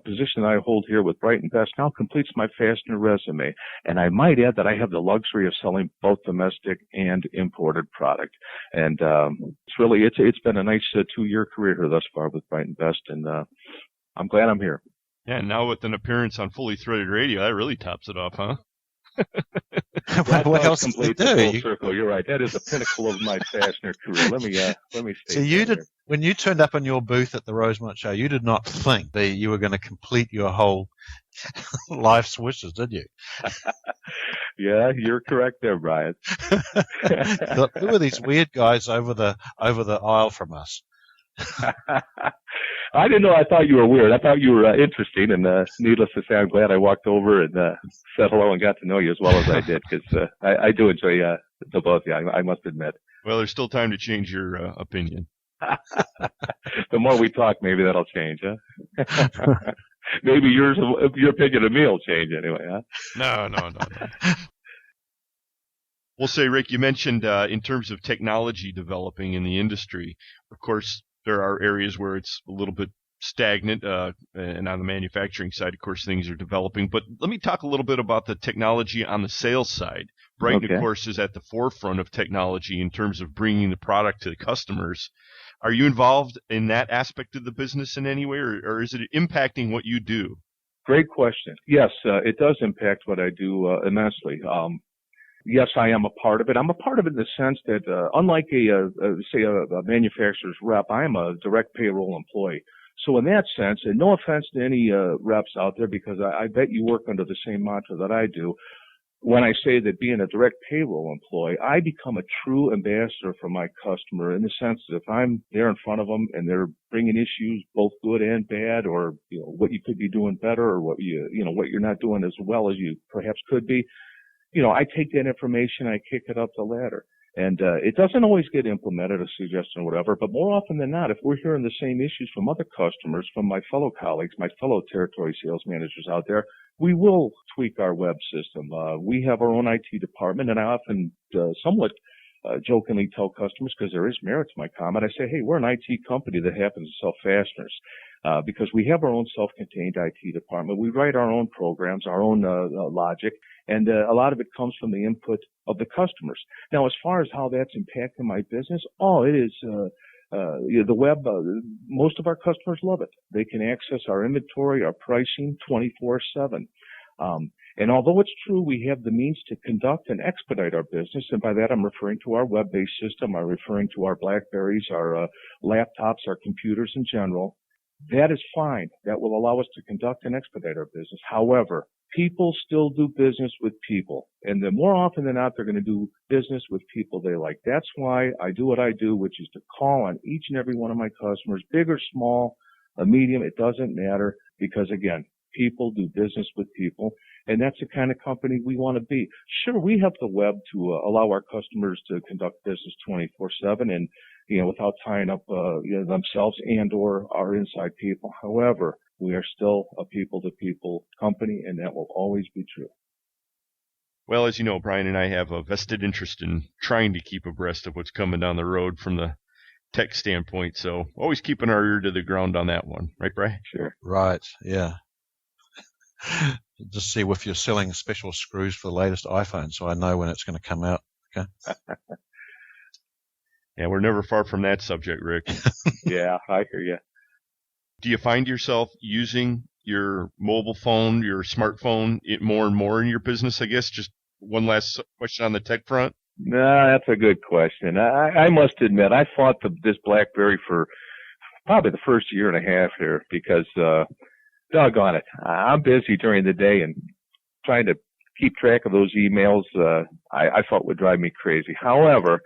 position I hold here with Brighton Best now completes my fastener resume. And I might add that I have the luxury of selling both domestic and imported product. And it's been a nice 2-year career here thus far with Brighton Best, and I'm glad I'm here. Yeah, and now with an appearance on Fully Threaded Radio, that really tops it off, huh? What else complete the full circle? You're right. That is the pinnacle of my fastener career. Let me stay. So when you turned up in your booth at the Rosemont show, you did not think that you were going to complete your whole life's wishes, did you? Yeah, you're correct there, Brian. Who are these weird guys over the aisle from us? I didn't know. I thought you were weird. I thought you were interesting, and needless to say, I'm glad I walked over and said hello and got to know you as well as I did, because I do enjoy the both of you, I must admit. Well, there's still time to change your opinion. The more we talk, maybe that'll change, huh? Maybe your opinion of me will change anyway, huh? No. We'll say, Rick, you mentioned in terms of technology developing in the industry, of course, there are areas where it's a little bit stagnant, and on the manufacturing side, of course, things are developing. But let me talk a little bit about the technology on the sales side. Brighton, of course, is at the forefront of technology in terms of bringing the product to the customers. Are you involved in that aspect of the business in any way, or is it impacting what you do? Great question. Yes, it does impact what I do immensely. Yes, I am a part of it. I'm a part of it in the sense that, unlike a manufacturer's rep, I am a direct payroll employee. So in that sense, and no offense to any reps out there, because I bet you work under the same mantra that I do, when I say that being a direct payroll employee, I become a true ambassador for my customer in the sense that if I'm there in front of them and they're bringing issues, both good and bad, or what you could be doing better, or what you're not doing as well as you perhaps could be. I take that information, I kick it up the ladder. And it doesn't always get implemented, a suggestion or whatever, but more often than not, if we're hearing the same issues from other customers, from my fellow colleagues, my fellow territory sales managers out there, we will tweak our web system. We have our own IT department, and I often somewhat jokingly tell customers, because there is merit to my comment, I say, hey, we're an IT company that happens to sell fasteners. Because we have our own self-contained IT department. We write our own programs, our own logic, and a lot of it comes from the input of the customers. Now, as far as how that's impacting my business, it is the web. Most of our customers love it. They can access our inventory, our pricing 24/7. And although it's true we have the means to conduct and expedite our business, and by that I'm referring to our web-based system, I'm referring to our BlackBerries, our laptops, our computers in general, that is fine. That will allow us to conduct and expedite our business. However, people still do business with people. And the more often than not, they're going to do business with people they like. That's why I do what I do, which is to call on each and every one of my customers, big or small, medium, it doesn't matter. Because again, people do business with people. And that's the kind of company we want to be. Sure, we have the web to allow our customers to conduct business 24/7 and, without tying up, themselves and or our inside people. However, we are still a people-to-people company, and that will always be true. Well, as you know, Brian and I have a vested interest in trying to keep abreast of what's coming down the road from the tech standpoint. So always keeping our ear to the ground on that one. Right, Brian? Sure. Right, yeah. Just see if you're selling special screws for the latest iPhone, so I know when it's going to come out. Okay. Yeah, we're never far from that subject, Rick. Yeah, I hear you. Do you find yourself using your mobile phone, your smartphone, more and more in your business, I guess? Just one last question on the tech front. No, that's a good question. I must admit, I fought this BlackBerry for probably the first year and a half here because, doggone it, I'm busy during the day and trying to keep track of those emails, I felt would drive me crazy. However,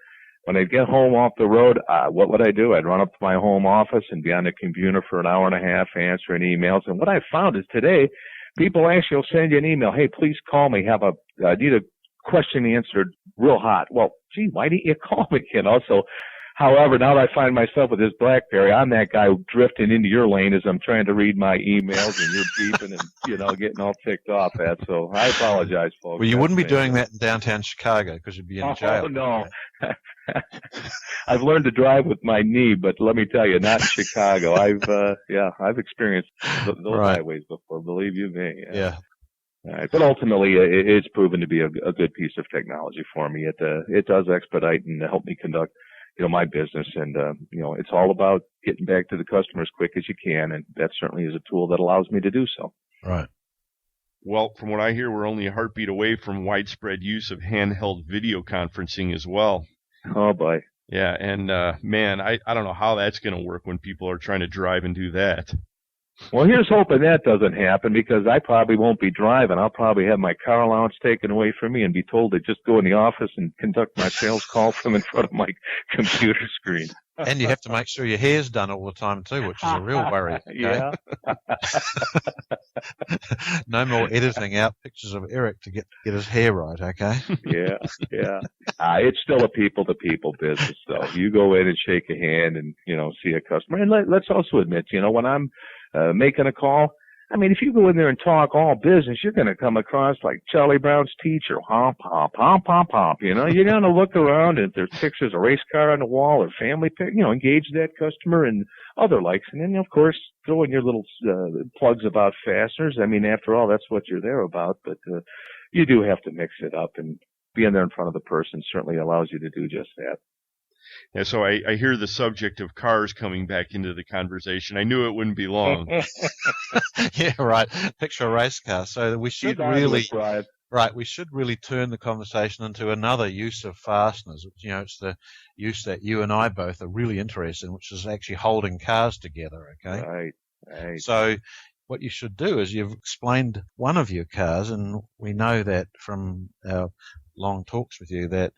when I'd get home off the road, what would I do? I'd run up to my home office and be on the computer for an hour and a half answering emails. And what I found is today, people actually will send you an email. Hey, please call me. I need a question answered real hot. Well, gee, why didn't you call me? So, however, now that I find myself with this BlackBerry, I'm that guy drifting into your lane as I'm trying to read my emails and you're beeping and, getting all ticked off at. So I apologize, folks. Well, you wouldn't be doing that in downtown Chicago because you'd be in jail. Oh, no. I've learned to drive with my knee, but let me tell you, not in Chicago. I've experienced those highways before, believe you me. Yeah. All right. But ultimately, it's proven to be a good piece of technology for me. It does expedite and help me conduct my business. And, it's all about getting back to the customer as quick as you can. And that certainly is a tool that allows me to do so. Right. Well, from what I hear, we're only a heartbeat away from widespread use of handheld video conferencing as well. Oh, boy. Yeah. And, man, I don't know how that's going to work when people are trying to drive and do that. Well, here's hoping that doesn't happen because I probably won't be driving. I'll probably have my car allowance taken away from me and be told to just go in the office and conduct my sales call from in front of my computer screen. And you have to make sure your hair's done all the time too, which is a real worry. Okay? Yeah. No more editing out pictures of Eric to get his hair right, okay? Yeah. It's still a people-to-people business, though. You go in and shake a hand and, see a customer. And let's also admit, when I'm making a call, I mean, if you go in there and talk all business, you're going to come across like Charlie Brown's teacher, homp, homp, homp, homp, homp. You're going to look around and if there's pictures of a race car on the wall or family pic, engage that customer and other likes. And then, of course, throw in your little plugs about fasteners. I mean, after all, that's what you're there about. But you do have to mix it up, and being there in front of the person certainly allows you to do just that. Yeah, so I hear the subject of cars coming back into the conversation. I knew it wouldn't be long. Yeah, right. Picture a race car. So we should we should really turn the conversation into another use of fasteners. It's the use that you and I both are really interested in, which is actually holding cars together. Okay. Right. So what you should do is you've explained one of your cars, and we know that from our long talks with you that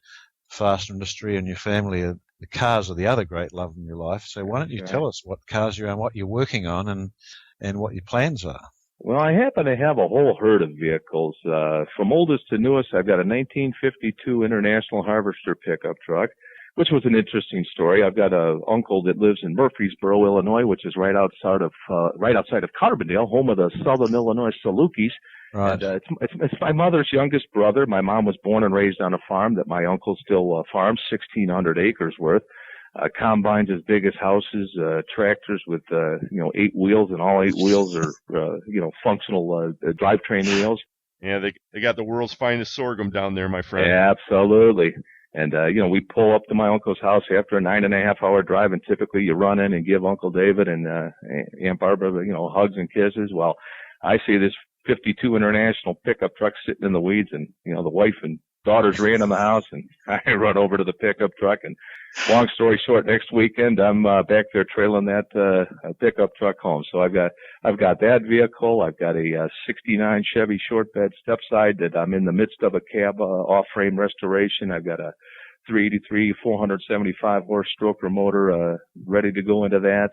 fastener industry and your family, the cars are the other great love in your life. So why don't you tell us what cars you're on, what you're working on, and what your plans are? Well, I happen to have a whole herd of vehicles. From oldest to newest, I've got a 1952 International Harvester pickup truck, which was an interesting story. I've got an uncle that lives in Murfreesboro, Illinois, which is right outside of Carbondale, home of the Southern Illinois Salukis. Right. And it's my mother's youngest brother. My mom was born and raised on a farm that my uncle still farms, 1,600 acres worth. Combines as big as houses, tractors with 8 wheels, and all 8 wheels are functional drivetrain wheels. Yeah, they got the world's finest sorghum down there, my friend. Absolutely. And we pull up to my uncle's house after a 9.5-hour drive, and typically you run in and give Uncle David and Aunt Barbara hugs and kisses. Well, I see this 52 International pickup truck sitting in the weeds, and the wife and daughters ran in the house, and I run over to the pickup truck. And long story short, next weekend I'm back there trailing that pickup truck home. So I've got that vehicle. I've got a 69 Chevy short bed step side that I'm in the midst of a cab off frame restoration. I've got a 383 475 horse stroker motor ready to go into that.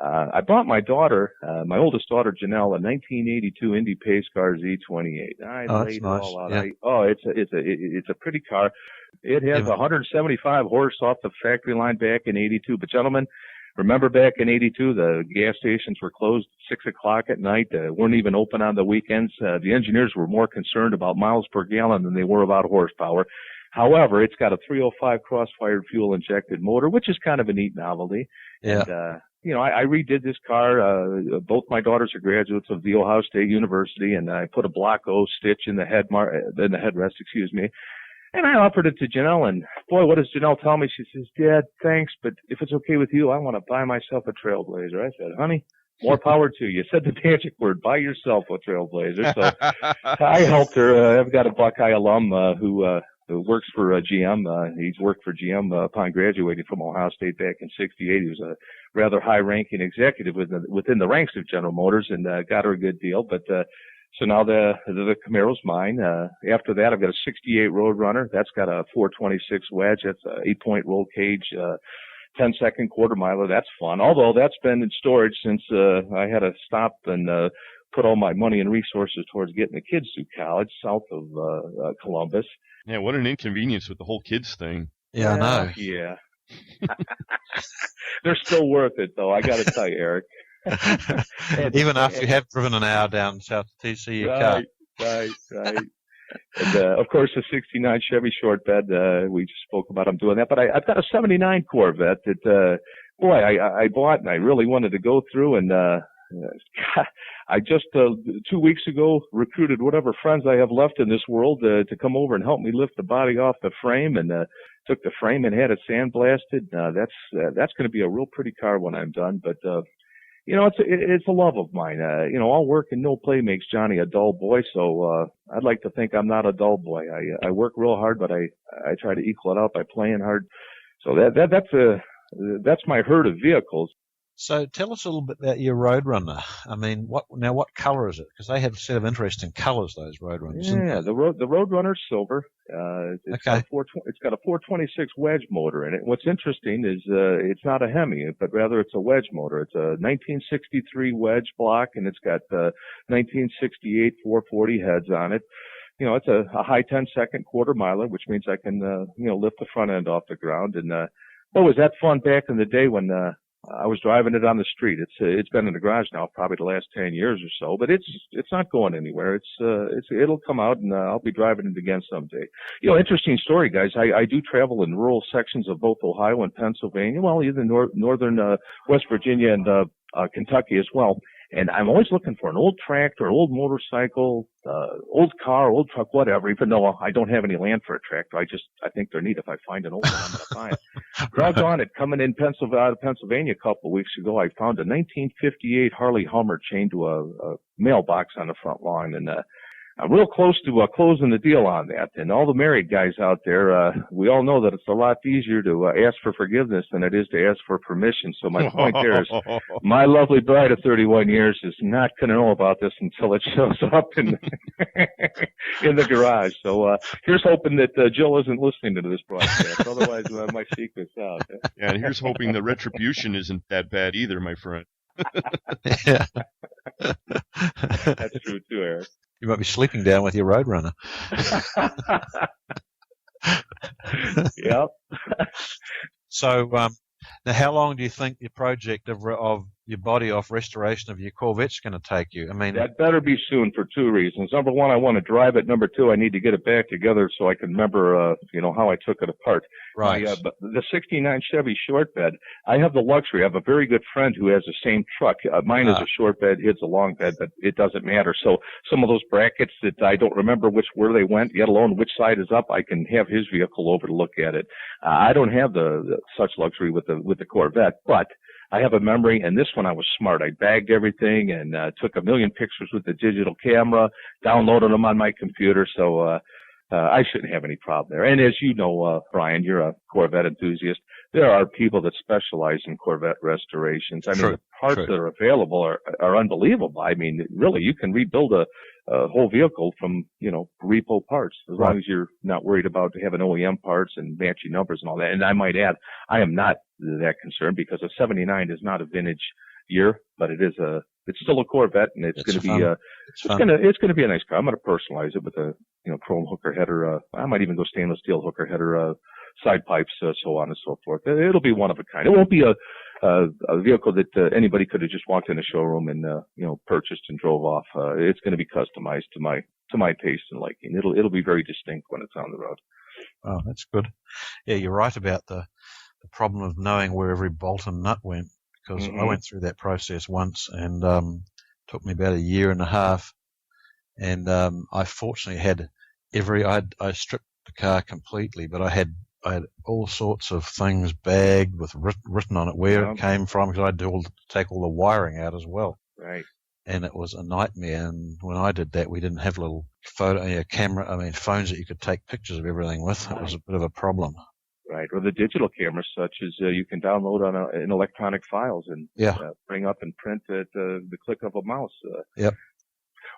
I bought my daughter, my oldest daughter Janelle, a 1982 Indy Pace Car Z28. I laid it nice. all out. Yeah. It's a pretty car. It has 175 horse off the factory line back in '82. But gentlemen, remember back in '82, the gas stations were closed at 6 o'clock at night. Weren't even open on the weekends. The engineers were more concerned about miles per gallon than they were about horsepower. However, it's got a 305 cross-fired fuel-injected motor, which is kind of a neat novelty. Yeah. And, I redid this car. Both my daughters are graduates of The Ohio State University, and I put a block O stitch in the headrest, and I offered it to Janelle, and boy, what does Janelle tell me? She says, "Dad, thanks, but if it's okay with you, I want to buy myself a Trailblazer." I said, "Honey, more power to you. You said the magic word, buy yourself a Trailblazer." So I helped her. I've got a Buckeye alum who works for GM. He's worked for GM upon graduating from Ohio State back in '68. He was a rather high-ranking executive within the ranks of General Motors, and got her a good deal. But so now the Camaro's mine. After that, I've got a '68 Roadrunner. That's got a 426 wedge. That's a 8-point roll cage, 10-second quarter miler. That's fun. Although that's been in storage since I had to stop and put all my money and resources towards getting the kids through college south of Columbus. Yeah, what an inconvenience with the whole kids thing. Yeah, I know. Yeah. They're still worth it, though, I got to tell you, Eric. Even after you have driven an hour down south to TC, you can't. Right. And, of course, the '69 Chevy short bed, we just spoke about. I'm doing that. But I've got a '79 Corvette that, I bought and I really wanted to go through. And I just 2 weeks ago recruited whatever friends I have left in this world to come over and help me lift the body off the frame, and took the frame and had it sandblasted. That's going to be a real pretty car when I'm done. But it's a love of mine. All work and no play makes Johnny a dull boy. So I'd like to think I'm not a dull boy. I work real hard, but I try to equal it out by playing hard. So that's my herd of vehicles. So tell us a little bit about your Roadrunner. I mean, what color is it? Because they have a set of interesting colors, those Roadrunners. Yeah, the Roadrunner's silver. It's got a 426 wedge motor in it. What's interesting is it's not a Hemi, but rather it's a wedge motor. It's a 1963 wedge block, and it's got 1968 440 heads on it. It's a high 10-second quarter miler, which means I can lift the front end off the ground. And was that fun back in the day when I was driving it on the street. It's been in the garage now probably the last 10 years or so, but it's not going anywhere. It'll come out, and I'll be driving it again someday. Interesting story, guys. I do travel in rural sections of both Ohio and Pennsylvania. Well, even northern West Virginia and Kentucky as well. And I'm always looking for an old tractor, old motorcycle, old car, old truck, whatever, even though I don't have any land for a tractor. I think they're neat. If I find an old one, I'm going to buy it. Doggone it. Coming in Pennsylvania a couple of weeks ago, I found a 1958 Harley Hummer chained to a mailbox on the front lawn. And I'm real close to closing the deal on that. And all the married guys out there, we all know that it's a lot easier to ask for forgiveness than it is to ask for permission. So my point there is my lovely bride of 31 years is not going to know about this until it shows up in the garage. So here's hoping that Jill isn't listening to this broadcast. Otherwise, my secret's out. Yeah, and here's hoping the retribution isn't that bad either, my friend. Yeah. That's true too, Eric. You might be sleeping down with your Roadrunner. Yep. So, now how long do you think your project of your body off restoration of your Corvette's going to take you? I mean, that better be soon for two reasons. Number one, I want to drive it. Number two, I need to get it back together so I can remember, how I took it apart. Right. The 69 Chevy short bed, I have the luxury. I have a very good friend who has the same truck. Mine is a short bed, his a long bed, but it doesn't matter. So some of those brackets that I don't remember where they went, yet alone which side is up, I can have his vehicle over to look at it. I don't have the such luxury with the Corvette, but I have a memory, and this one I was smart. I bagged everything and took a million pictures with the digital camera, downloaded them on my computer, so I shouldn't have any problem there. And as you know, Brian, you're a Corvette enthusiast. There are people that specialize in Corvette restorations. I mean, the parts that are available are unbelievable. I mean, really, you can rebuild a whole vehicle from, repo parts, as long as you're not worried about having OEM parts and matching numbers and all that. And I might add, I am not that concerned because a 79 is not a vintage year, but it's still a Corvette, and it's going to be it's going to be a nice car. I'm going to personalize it with a chrome hooker header. I might even go stainless steel hooker header, side pipes, so on and so forth. It'll be one of a kind. It won't be a vehicle that anybody could have just walked in a showroom and purchased and drove off. It's going to be customized to my taste and liking. It'll be very distinct when it's on the road. Oh, that's good. Yeah, you're right about the problem of knowing where every bolt and nut went, because I went through that process once, and took me about a year and a half. And I fortunately had I stripped the car completely, but I had all sorts of things bagged with written on it where it came from, because I had to take all the wiring out as well. Right. And it was a nightmare. And when I did that, we didn't have little phones that you could take pictures of everything with. It was a bit of a problem. Right. Or the digital cameras, such as you can download in electronic files and bring up and print at the click of a mouse. Yep.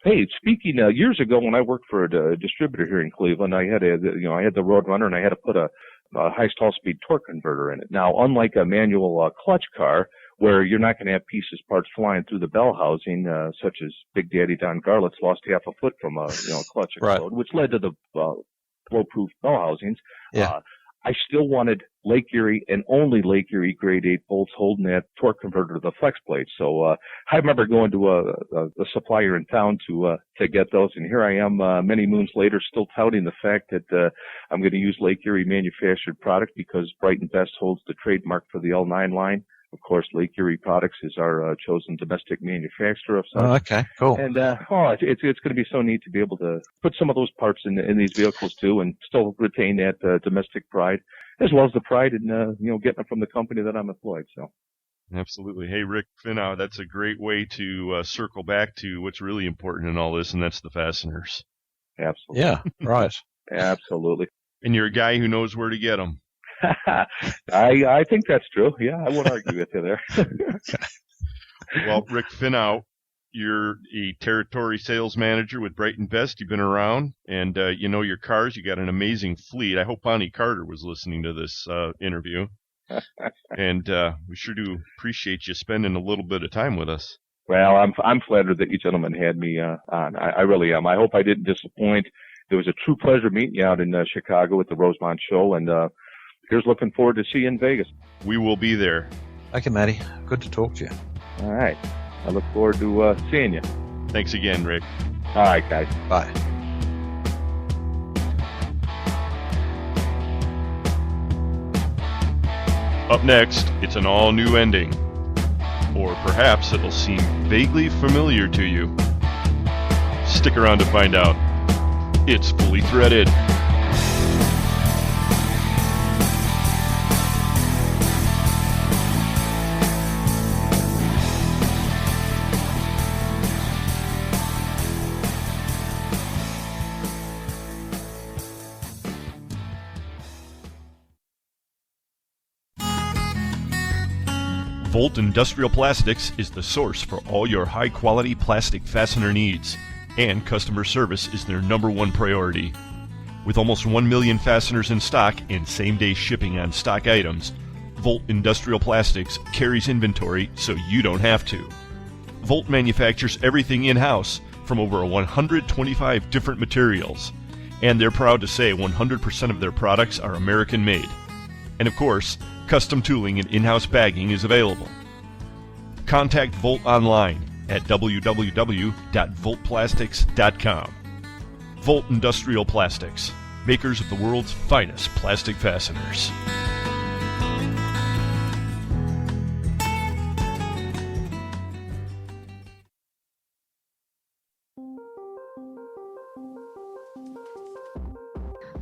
Hey, speaking years ago when I worked for a distributor here in Cleveland, I had the Roadrunner, and I had to put a high stall speed torque converter in it. Now, unlike a manual clutch car, where you're not going to have pieces, parts flying through the bell housing, such as Big Daddy Don Garlett's lost half a foot from a clutch explode, which led to the blow-proof bell housings. Yeah. I still wanted Lake Erie and only Lake Erie grade 8 bolts holding that torque converter to the flex plate. So I remember going to a supplier in town to get those, and here I am many moons later still touting the fact that I'm going to use Lake Erie manufactured product because Bright and Best holds the trademark for the L9 line. Of course, Lake Erie Products is our chosen domestic manufacturer of such. Oh, okay, cool. And it's going to be so neat to be able to put some of those parts in these vehicles too, and still retain that domestic pride, as well as the pride in getting it from the company that I'm employed. So. Absolutely. Hey, Rick Finau, that's a great way to circle back to what's really important in all this, and that's the fasteners. Absolutely. Yeah. Right. Absolutely. And you're a guy who knows where to get them. I think that's true. Yeah, I won't argue with you there. Well, Rick Finau, you're a territory sales manager with Bright and Best. You've been around, and you know your cars. You got an amazing fleet. I hope Bonnie Carter was listening to this interview. And we sure do appreciate you spending a little bit of time with us. Well, I'm flattered that you gentlemen had me on. I really am. I hope I didn't disappoint. It was a true pleasure meeting you out in Chicago at the Rosemont Show, and here's looking forward to see you in Vegas. We will be there. Okay, Matty. Good to talk to you. All right. I look forward to seeing you. Thanks again, Rick. All right, guys. Bye. Up next, it's an all-new ending. Or perhaps it'll seem vaguely familiar to you. Stick around to find out. It's Fully Threaded. Volt Industrial Plastics is the source for all your high-quality plastic fastener needs, and customer service is their #1 priority. With almost 1 million fasteners in stock and same-day shipping on stock items, Volt Industrial Plastics carries inventory so you don't have to. Volt manufactures everything in-house from over 125 different materials, and they're proud to say 100% of their products are American-made. And of course, custom tooling and in-house bagging is available. Contact Volt online at www.voltplastics.com. Volt Industrial Plastics, makers of the world's finest plastic fasteners.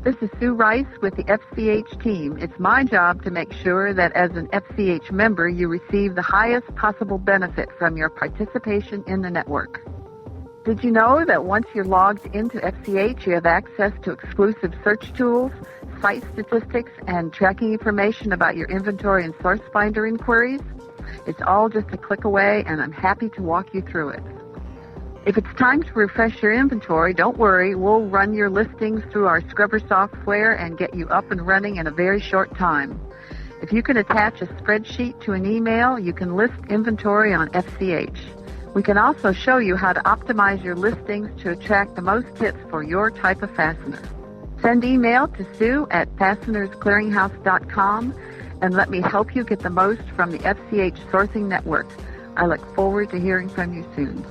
This is Sue Rice with the FCH team. It's my job to make sure that as an FCH member, you receive the highest possible benefit from your participation in the network. Did you know that once you're logged into FCH, you have access to exclusive search tools, site statistics, and tracking information about your inventory and source finder inquiries? It's all just a click away, and I'm happy to walk you through it. If it's time to refresh your inventory, don't worry. We'll run your listings through our scrubber software and get you up and running in a very short time. If you can attach a spreadsheet to an email, you can list inventory on FCH. We can also show you how to optimize your listings to attract the most hits for your type of fastener. Send email to Sue at fastenersclearinghouse.com and let me help you get the most from the FCH sourcing network. I look forward to hearing from you soon.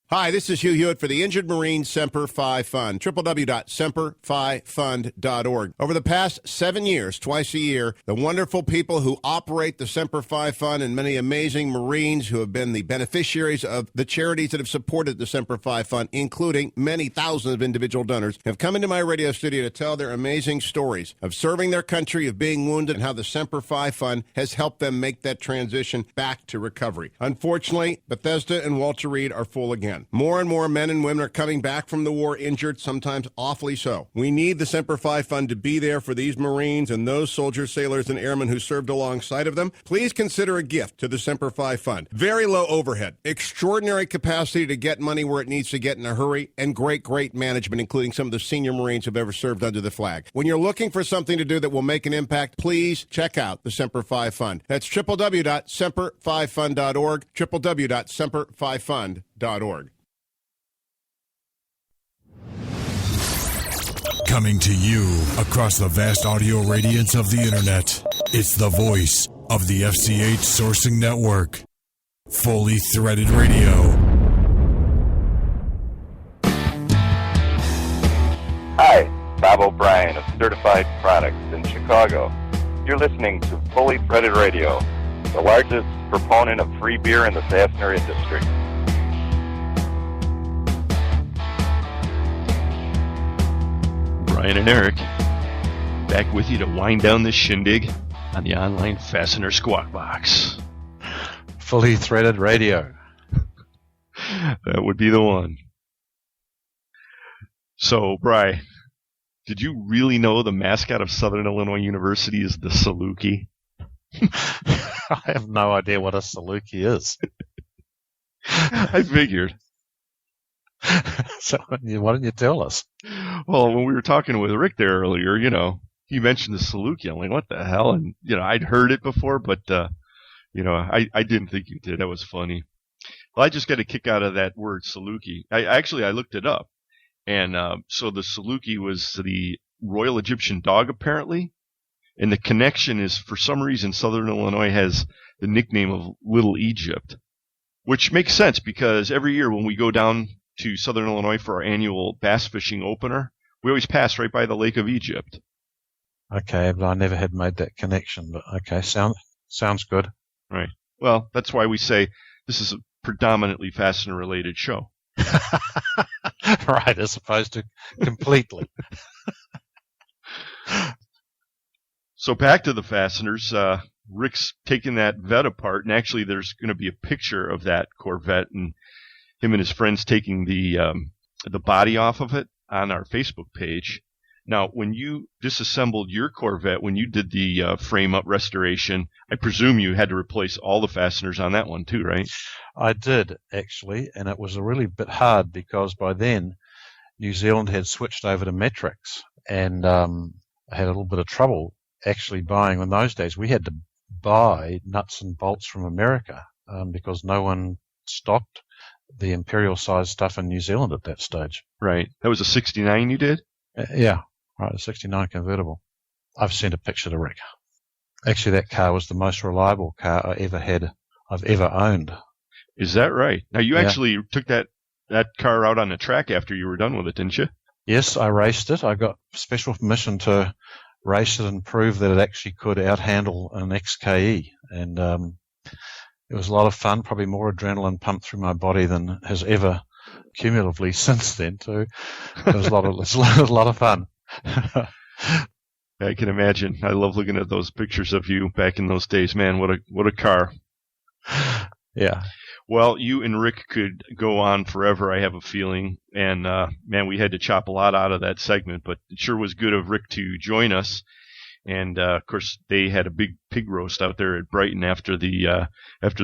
Hi, this is Hugh Hewitt for the Injured Marine Semper Fi Fund, www.semperfifund.org. Over the past 7 years, twice a year, the wonderful people who operate the Semper Fi Fund and many amazing Marines who have been the beneficiaries of the charities that have supported the Semper Fi Fund, including many thousands of individual donors, have come into my radio studio to tell their amazing stories of serving their country, of being wounded, and how the Semper Fi Fund has helped them make that transition back to recovery. Unfortunately, Bethesda and Walter Reed are full again. More and more men and women are coming back from the war injured, sometimes awfully so. We need the Semper Fi Fund to be there for these Marines and those soldiers, sailors, and airmen who served alongside of them. Please consider a gift to the Semper Fi Fund. Very low overhead, extraordinary capacity to get money where it needs to get in a hurry, and great management, including some of the senior Marines who've ever served under the flag. When you're looking for something to do that will make an impact, please check out the Semper Fi Fund. That's www.semperfifund.org, www.semperfifund.org. Coming to you across the vast audio radiance of the internet, it's the voice of the FCH Sourcing Network. Fully Threaded Radio. Hi, Bob O'Brien of Certified Products in Chicago. You're listening to Fully Threaded Radio, the largest proponent of free beer in the fastener industry. Brian and Eric, back with you to wind down this shindig on the online fastener squawk box. Fully Threaded Radio. That would be the one. So, Bri, did you really know the mascot of Southern Illinois University is the Saluki? I have no idea what a Saluki is. I figured. So why didn't you tell us? Well, when we were talking with Rick there earlier, he mentioned the Saluki. I'm like, what the hell? And, I'd heard it before, but, I didn't think you did. That was funny. Well, I just got a kick out of that word Saluki. I looked it up. And so the Saluki was the Royal Egyptian dog, apparently. And the connection is, for some reason, Southern Illinois has the nickname of Little Egypt, which makes sense because every year when we go down to Southern Illinois for our annual bass fishing opener, we always pass right by the Lake of Egypt. Okay, but I never had made that connection. But okay, sounds good. Right. Well, that's why we say this is a predominantly fastener-related show. Right, as opposed to completely. So back to the fasteners. Rick's taking that Vet apart, and actually there's going to be a picture of that Corvette, and him and his friends taking the body off of it on our Facebook page. Now, when you disassembled your Corvette, when you did the frame-up restoration, I presume you had to replace all the fasteners on that one too, right? I did, actually, and it was a really bit hard because by then New Zealand had switched over to metrics, and had a little bit of trouble actually buying. In those days, we had to buy nuts and bolts from America because no one stocked the imperial-sized stuff in New Zealand at that stage. Right. That was a 69 you did? Yeah, right, a 69 convertible. I've sent a picture to Rick. Actually, that car was the most reliable car I've ever owned. Is that right? Now, you actually took that car out on the track after you were done with it, didn't you? Yes, I raced it. I got special permission to race it and prove that it actually could outhandle an XKE. And it was a lot of fun, probably more adrenaline pumped through my body than has ever cumulatively since then, too. It was a lot of fun. I can imagine. I love looking at those pictures of you back in those days. Man, what a car. Yeah. Well, you and Rick could go on forever, I have a feeling. And, man, we had to chop a lot out of that segment, but it sure was good of Rick to join us. And, of course, they had a big pig roast out there at Brighton after the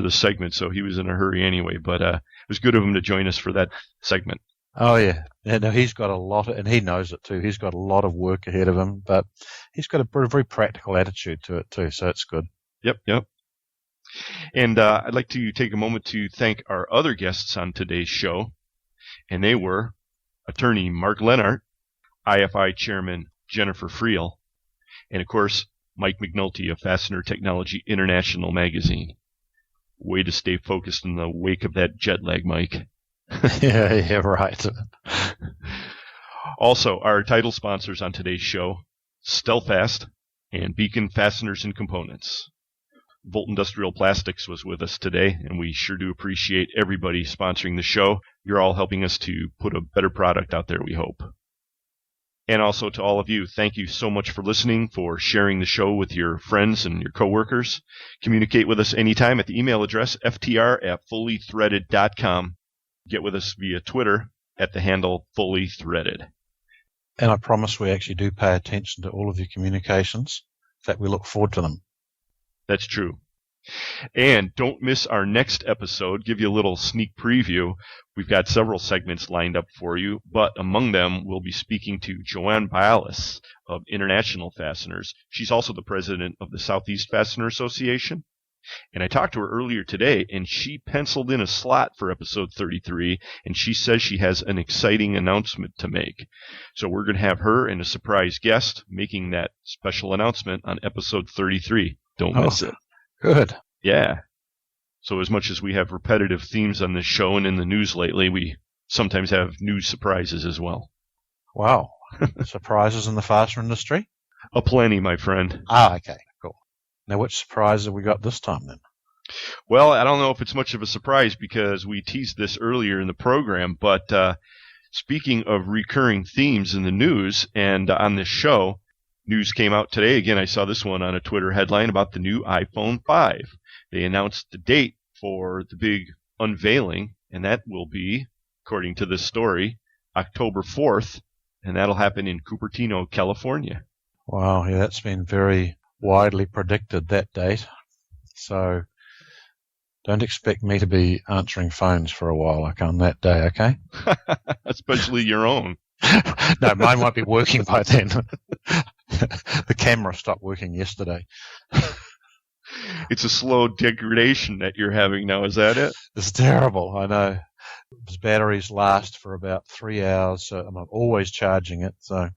segment, so he was in a hurry anyway. But it was good of him to join us for that segment. Oh, yeah. And he's got a lot, and he knows it, too. He's got a lot of work ahead of him, but he's got a very practical attitude to it, too, so it's good. Yep. And I'd like to take a moment to thank our other guests on today's show, and they were attorney Mark Lehnardt, IFI chairman Jennifer Friel, and, of course, Mike McNulty of Fastener Technology International magazine. Way to stay focused in the wake of that jet lag, Mike. Yeah, right. Also, our title sponsors on today's show, Stelfast and Beacon Fasteners and Components. Volt Industrial Plastics was with us today, and we sure do appreciate everybody sponsoring the show. You're all helping us to put a better product out there, we hope. And also to all of you, thank you so much for listening, for sharing the show with your friends and your coworkers. Communicate with us anytime at the email address ftr@fullythreaded.com. Get with us via Twitter at the handle fullythreaded. And I promise we actually do pay attention to all of your communications. In fact, we look forward to them. That's true. And don't miss our next episode. Give you a little sneak preview. We've got several segments lined up for you, but among them, we'll be speaking to Joanne Bialis of International Fasteners. She's also the president of the Southeast Fastener Association. And I talked to her earlier today, and she penciled in a slot for episode 33, and she says she has an exciting announcement to make. So we're going to have her and a surprise guest making that special announcement on episode 33. Don't miss it. Good. Yeah. So as much as we have repetitive themes on this show and in the news lately, we sometimes have news surprises as well. Wow. Surprises in the fastener industry? Aplenty, my friend. Ah, okay. Cool. Now, which surprise have we got this time then? Well, I don't know if it's much of a surprise because we teased this earlier in the program, but speaking of recurring themes in the news and on this show, news came out today. Again, I saw this one on a Twitter headline about the new iPhone 5. They announced the date for the big unveiling, and that will be, according to this story, October 4th, and that'll happen in Cupertino, California. Wow, yeah, that's been very widely predicted, that date. So don't expect me to be answering phones for a while on that day, okay? Especially your own. No, mine won't be working by then. The camera stopped working yesterday. It's a slow degradation that you're having now, is that it? It's terrible, I know. Those batteries last for about 3 hours, so I'm always charging it. So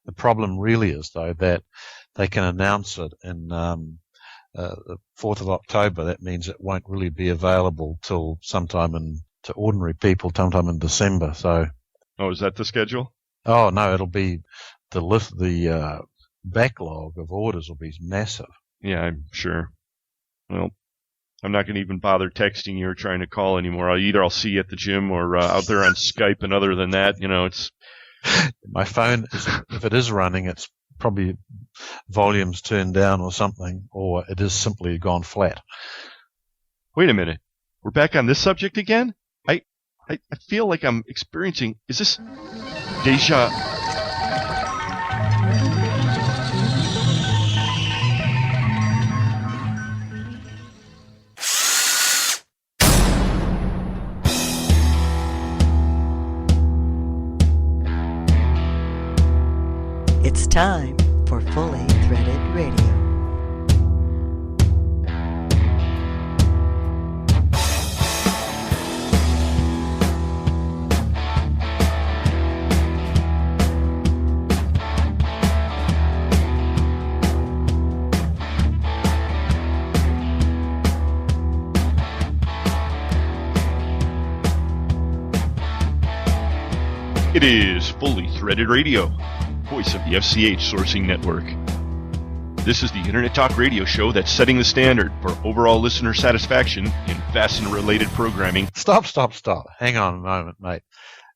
the problem really is, though, that they can announce it in the 4th of October. That means it won't really be available till to ordinary people sometime in December. So. Oh, is that the schedule? Oh, no, it'll be the backlog of orders will be massive. Yeah, I'm sure. Well, I'm not going to even bother texting you or trying to call anymore. I'll see you at the gym or out there on Skype, and other than that, it's... My phone, if it is running, it's probably volume's turned down or something, or it is simply gone flat. Wait a minute. We're back on this subject again? I feel like I'm experiencing... Is this Deja... It's time for It is Fully Threaded Radio, voice of the FCH Sourcing Network. This is the Internet Talk Radio show that's setting the standard for overall listener satisfaction in fastener-related programming. Stop. Hang on a moment, mate.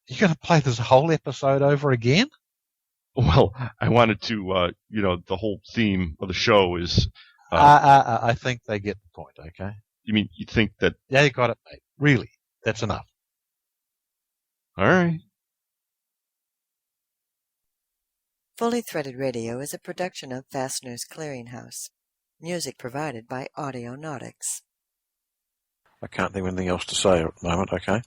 You're going to play this whole episode over again? Well, I wanted to, the whole theme of the show is... I think they get the point, okay? You mean, you think that... Yeah, you got it, mate. Really. That's enough. All right. Fully Threaded Radio is a production of Fasteners Clearinghouse. Music provided by Audionautics. I can't think of anything else to say at the moment, okay?